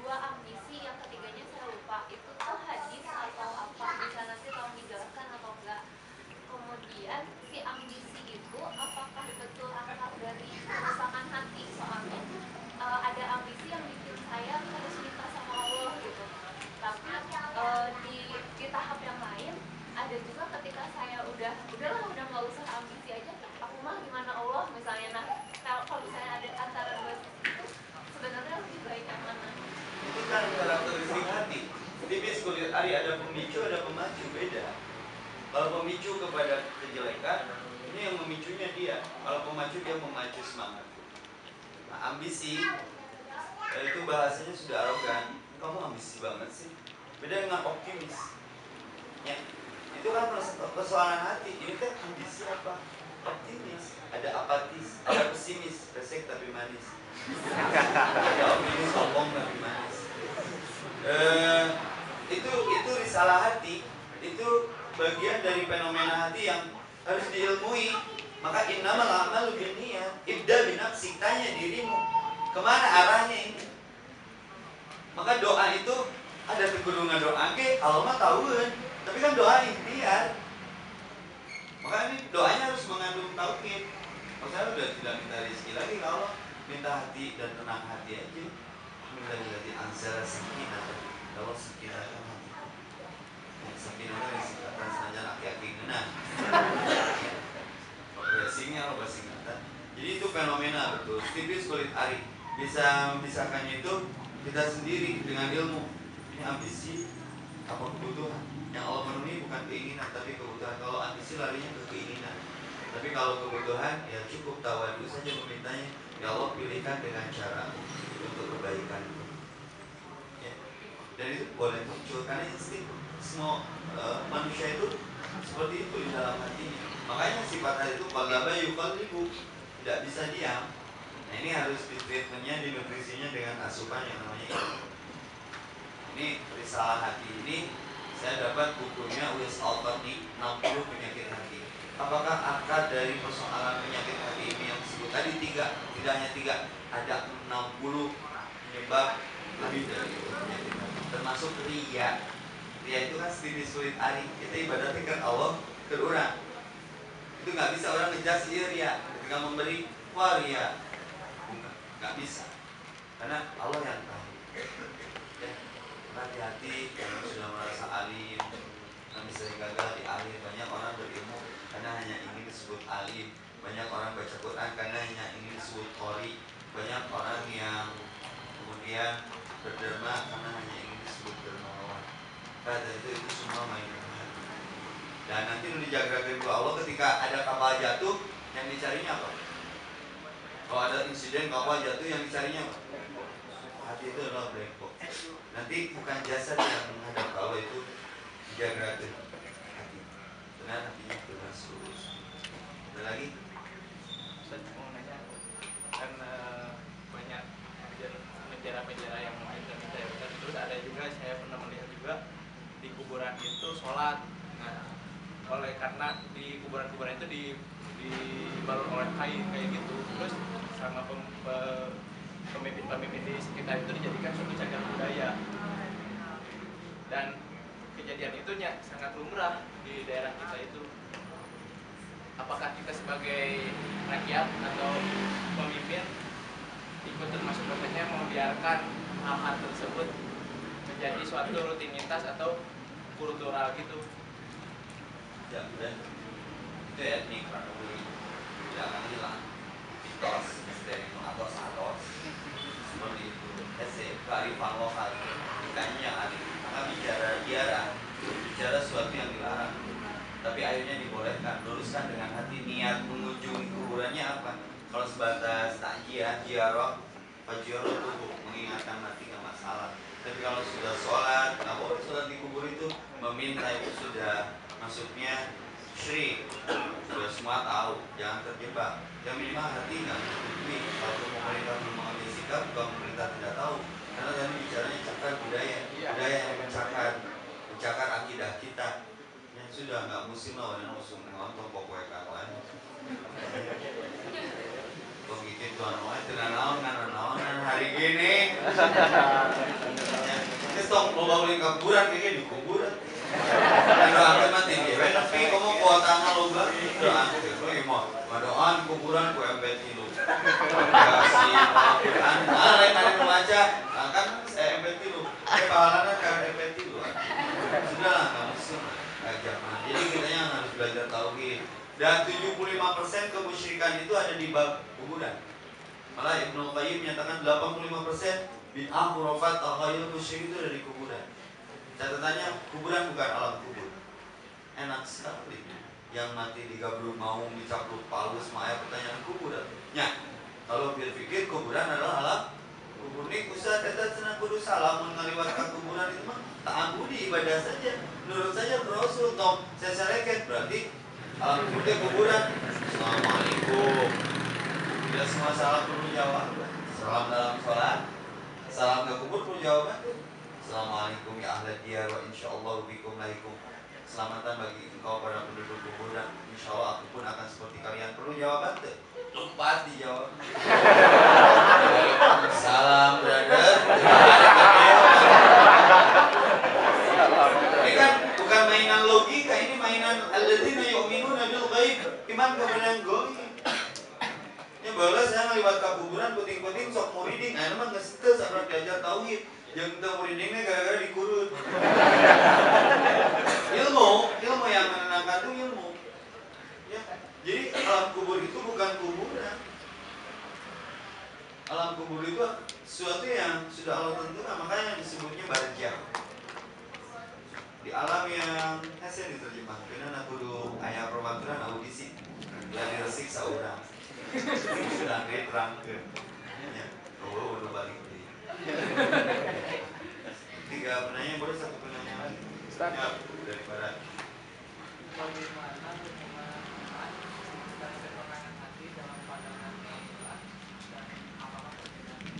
2 ambisi, yang ketiganya saya lupa. Itu tuh hadis atau apa? Bisa nanti tolong dijelaskan atau enggak. Kemudian si ambisi itu apakah betul akar dari kerusakan hati? Soalnya ada ambisi yang bikin saya harus minta sama Allah gitu. Tapi di tahap yang lain ada juga ketika saya udahlah nggak usah ambisi aja, aku mah gimana Allah misalnya. Nah kalau misalnya ada antara dua itu sebenarnya lebih baik yang mana? Itu kan karakteristik hati. Tipis kulit ari, ada pemicu, ada pemacu, beda. Kalau pemicu kepada kejelekan, ini yang memicunya dia. Kalau pemacu, dia memacu semangat. Ambisi itu bahasanya sudah arogan. Kamu ambisi banget sih. Beda dengan optimis. Ya, itu kan persoalan hati. Ini kan ambisi apa? Optimis. Ada apatis, ada pesimis, resek tapi manis. Ada optimis, sombong tapi manis. Itu risalah hati. Itu bagian dari fenomena hati yang harus diilmui. Maka innamal a'malu binniyat. Ibda binafsik, tanya dirimu, kemana arahnya ini? Maka doa itu ada kegunungan doa ke, Allah mah tahuan. Tapi kan doa ikhtiar. Maka ini doanya harus mengandung tauhid. Maksudnya udah tidak minta rezeki lagi kalau minta hati dan tenang hati aja. Minta hati ansara sakinah. Kalau sakinah kan hatiku. Sakinah kan disingkatan saja aki-aki ngenah. Basingnya apa singkatan. Jadi itu fenomena betul. Tipis kulit ari. Bisa memisahkannya itu kita sendiri dengan ilmu. Ini ambisi apa kebutuhan. Yang Allah memenuhi bukan keinginan tapi kebutuhan. Kalau ambisi larinya ke keinginan. Tapi kalau kebutuhan ya cukup tawadu saja memintanya. Ya Allah pilihkan dengan cara untuk kebaikan. Ya. Dan itu boleh muncul karena insting semua manusia itu seperti itu di dalam hatinya. Makanya sifat hati itu qalaba yuqallibu, tidak bisa diam. Nah ini harus ditreatmentnya, dinutrisinya dengan asupan yang namanya ilmu. Ini risalah hati ini saya dapat bukunya Uwais Al-Qarni 60 penyakit hati. Apakah akar dari persoalan penyakit hati ini yang disebut tadi tiga, tidak hanya tiga, ada 60 penyebab lebih dari itu penyakit hati. Termasuk riya. Riya itu kan seperti sulit ari. Kita ibadatnya kan Allah ke orang. Itu nggak bisa orang ngejudge dia ria ketika memberi wah ria, nggak bisa karena Allah yang tahu. Ya, hati-hati kalau sudah merasa alim, yang bisa gagal di alim. Banyak orang berilmu karena hanya ingin disebut alim. Banyak orang baca Quran karena hanya ingin disebut qori. Banyak orang yang kemudian berderma karena hanya ingin disebut dermawan. Kata itu semua mainan. Dan nanti dijagakan oleh Allah ketika ada kapal jatuh, yang dicarinya apa? Kalau ada insiden kapal jatuh, yang dicarinya apa? Hati itu adalah black box. Nanti bukan jasad yang menghadap Allah, itu dijagakan hati. Benar hatinya bebas lurus. Ada lagi? Saya mau nanya, kan banyak penjara-penjara yang meminta-minta ya, terus ada juga saya pernah melihat juga di kuburan itu sholat. Nah, oleh karena di kuburan-kuburan itu dibalur oleh kain kayak gitu, terus sama pemimpin-pemimpin di sekitar itu dijadikan suatu cagar budaya. Dan kejadian itu sangat lumrah di daerah kita itu. Apakah kita sebagai rakyat atau pemimpin ikut termasuk katanya membiarkan hal-hal tersebut menjadi suatu rutinitas atau kultural gitu? Ya, dan itu etnik Pranubuli tidak akan hilang. Mitos, misteri atau satos seperti itu. Kearifan lokal ikannya yang ada. Maka bicara sesuatu yang dilarang, tapi akhirnya dibolehkan. Luruskan dengan hati, niat mengunjungi kuburannya apa? Kalau sebatas takjiah, ziarah, fajiarah tubuh, mengingatkan hati nggak masalah. Tapi kalau sudah sholat, nggak boleh sholat di kubur itu. Meminta itu sudah masuknya syirik. Sudah semua tahu, jangan terjebak. Yang minimal hati nggak menutupi. Kalau pemerintah belum mengambil sikap, bukan pemerintah tidak tahu. Karena tadi bicaranya cakar budaya yang mencakar akidah kita. Yang sudah nggak musim lah, wadah musim nonton pokoknya kawan. Begitu tuan wae tidak naon hari gini. Ini stok lo bawa di kuburan kayaknya di kuburan. Doa mati dia, tapi kamu kuat tangan lo bang. Doa lo imam, doaan kuburan ku empet lu. Kasih Quran, lain membaca, kan saya empet lu. Pahalanya kan empet lu. Sudahlah kamu ajar. Jadi kita yang harus belajar tauhid. Dan 75% kemusyrikan itu ada di bab kuburan. Malah Ibnu Qayyim menyatakan 85% bid'ah khurafat takhayul musyrik itu dari kuburan. Catatannya kuburan bukan alam kubur. Enak sekali. Yang mati digabruk maung, dicapluk palu, semaya pertanyaan kuburan. Ya, Kalau berpikir kuburan adalah alam kubur ini usah kita senang kudu salam ngaliwat kuburan itu mah tak ampuni ibadah saja. Menurut saja Rasul tong saya sarekat berarti alam kubur kuburan. Assalamualaikum. Bila semua salam perlu jawab. Salam dalam sholat. Salam ke kubur perlu jawaban. Assalamualaikum ya ahli diyar wa insyaallah bikum laikum. Selamatan bagi engkau para penduduk kuburan. Insyaallah aku pun akan seperti kalian. Perlu jawaban tuh. Lupa dijawab. Salam brother. Ini kan bukan mainan logika, ini mainan alladzina yu'minuna bil ghaib. Iman kepada yang gaib. Ya balas saya ngaliwat ke kuburan puting-puting sok muriding. Anu mah geus teu sabar diajar tauhid. Jeung teu muridingna gara-gara dikurut. Ilmu yang menenangkan itu ilmu. Ya. Jadi alam kubur itu bukan kuburan. Alam kubur itu sesuatu yang sudah Allah tentukan, makanya disebutnya barzakh. Di alam yang saya diterjemahkan aku kudu aya perwaturan audisi. Bila diresik saurang. Sudah terangkeun. Ya, oh udah balik deui. 3 penanya boleh 1 penanya lagi. Ya, daripada Bagaimana hubungan dan ketenangan hati dalam pandangan Al-Quran dan apakah perbedaan?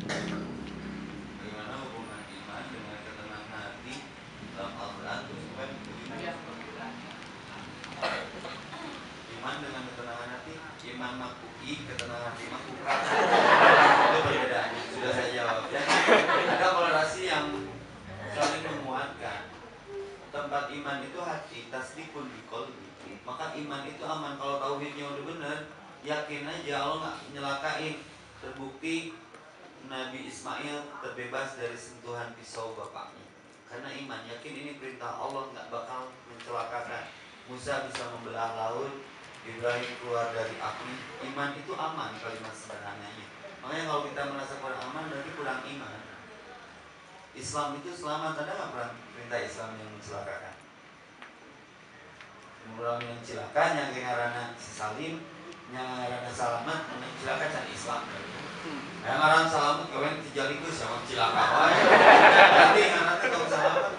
bagaimana hubungan iman dengan ketenangan hati dalam Al-Quran terus kan iman dengan ketenangan hati, iman makuki, ketenangan hati makuka. Itu perbedaannya, sudah saya jawab ya. Ada korelasi yang saling menguatkan. Tempat iman itu hati, tasdikun di qalbi. Maka iman itu aman. Kalau tauhidnya udah benar, yakin aja Allah nggak nyelakain. Terbukti Nabi Ismail terbebas dari sentuhan pisau bapaknya. Karena iman, yakin ini perintah Allah nggak bakal mencelakakan. Musa bisa membelah laut, Ibrahim keluar dari api. Iman itu aman, kalimat sederhananya. Makanya kalau kita merasa kurang aman, berarti kurang iman. Islam itu selamat, ada nggak perintah Islam yang mencelakakan? Orang yang celaka, yang ngarana salim, yang ngarana selamat, yang celaka can Islam. Yang ngarana selamat, kawan tijalikus sama celaka wae. Nanti ngarana tahu selamat.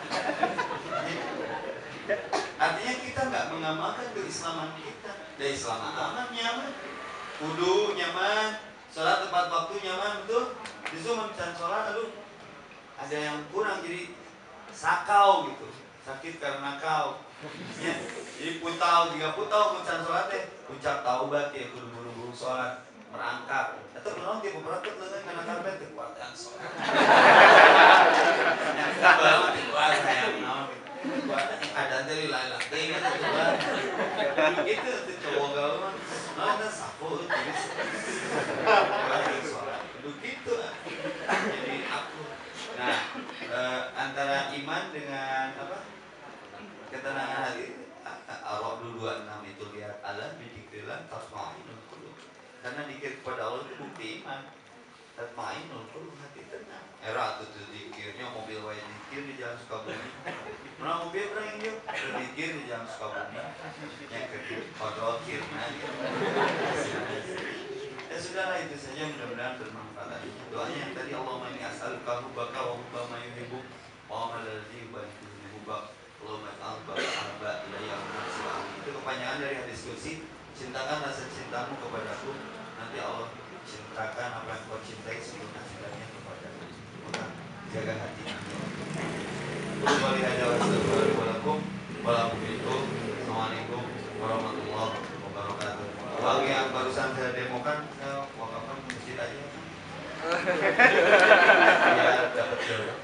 Artinya kita nggak mengamalkan keislaman kita. Dari Islam aman, nyaman, wudu nyaman, sholat tepat waktu nyaman, betul. Justru mencan sholat, aduh ada yang kurang jadi sakau gitu, sakit karena kau ya. Jadi putau, 3 putau mencan sholat ucap taubat ya, kudu buru-buru sholat merangkap atau belum tipe beratut dengan karena karpet kuat yang sholat yang banget kuat yang naon kuat ada dari lain ini itu cowok gaul ada sapu jadi sholat begitu jadi aku. Nah, antara iman dengan apa? Ketenangan hati. Ar-Ra'd 26 itu lihat Allah bidikrillah tatma'innul qulub. Karena dikir kepada Allah itu bukti iman. Tatma'innul qulub, hati tenang. Era itu dikirnya mobil wae dikir di jalan Sukabumi. Mana mobil berang yang dikir di jalan Sukabumi. Yang kedua kodol kirna. Ya sudahlah, itu saja, mudah-mudahan bermanfaat. Doanya yang tadi, Allahumma inni as'aluka hubbaka wa hubba ma yuhibbu wa ma ladzi yuhibbu hubbak Allahumma ij'al hubba ilayya wa itu kepanjangan dari hadis qudsi. Cintakan rasa cintamu kepadaku, nanti Allah cintakan apa yang kau cintai sebelumnya cintanya kepadaku. Maka jaga hati anda. Qul wa lihada wa astagfirullahi wa lakum wa lakum Assalamualaikum warahmatullahi wabarakatuh. Uang yang barusan saya demokan, saya wakafkan masjid aja. Ya dapat jodoh.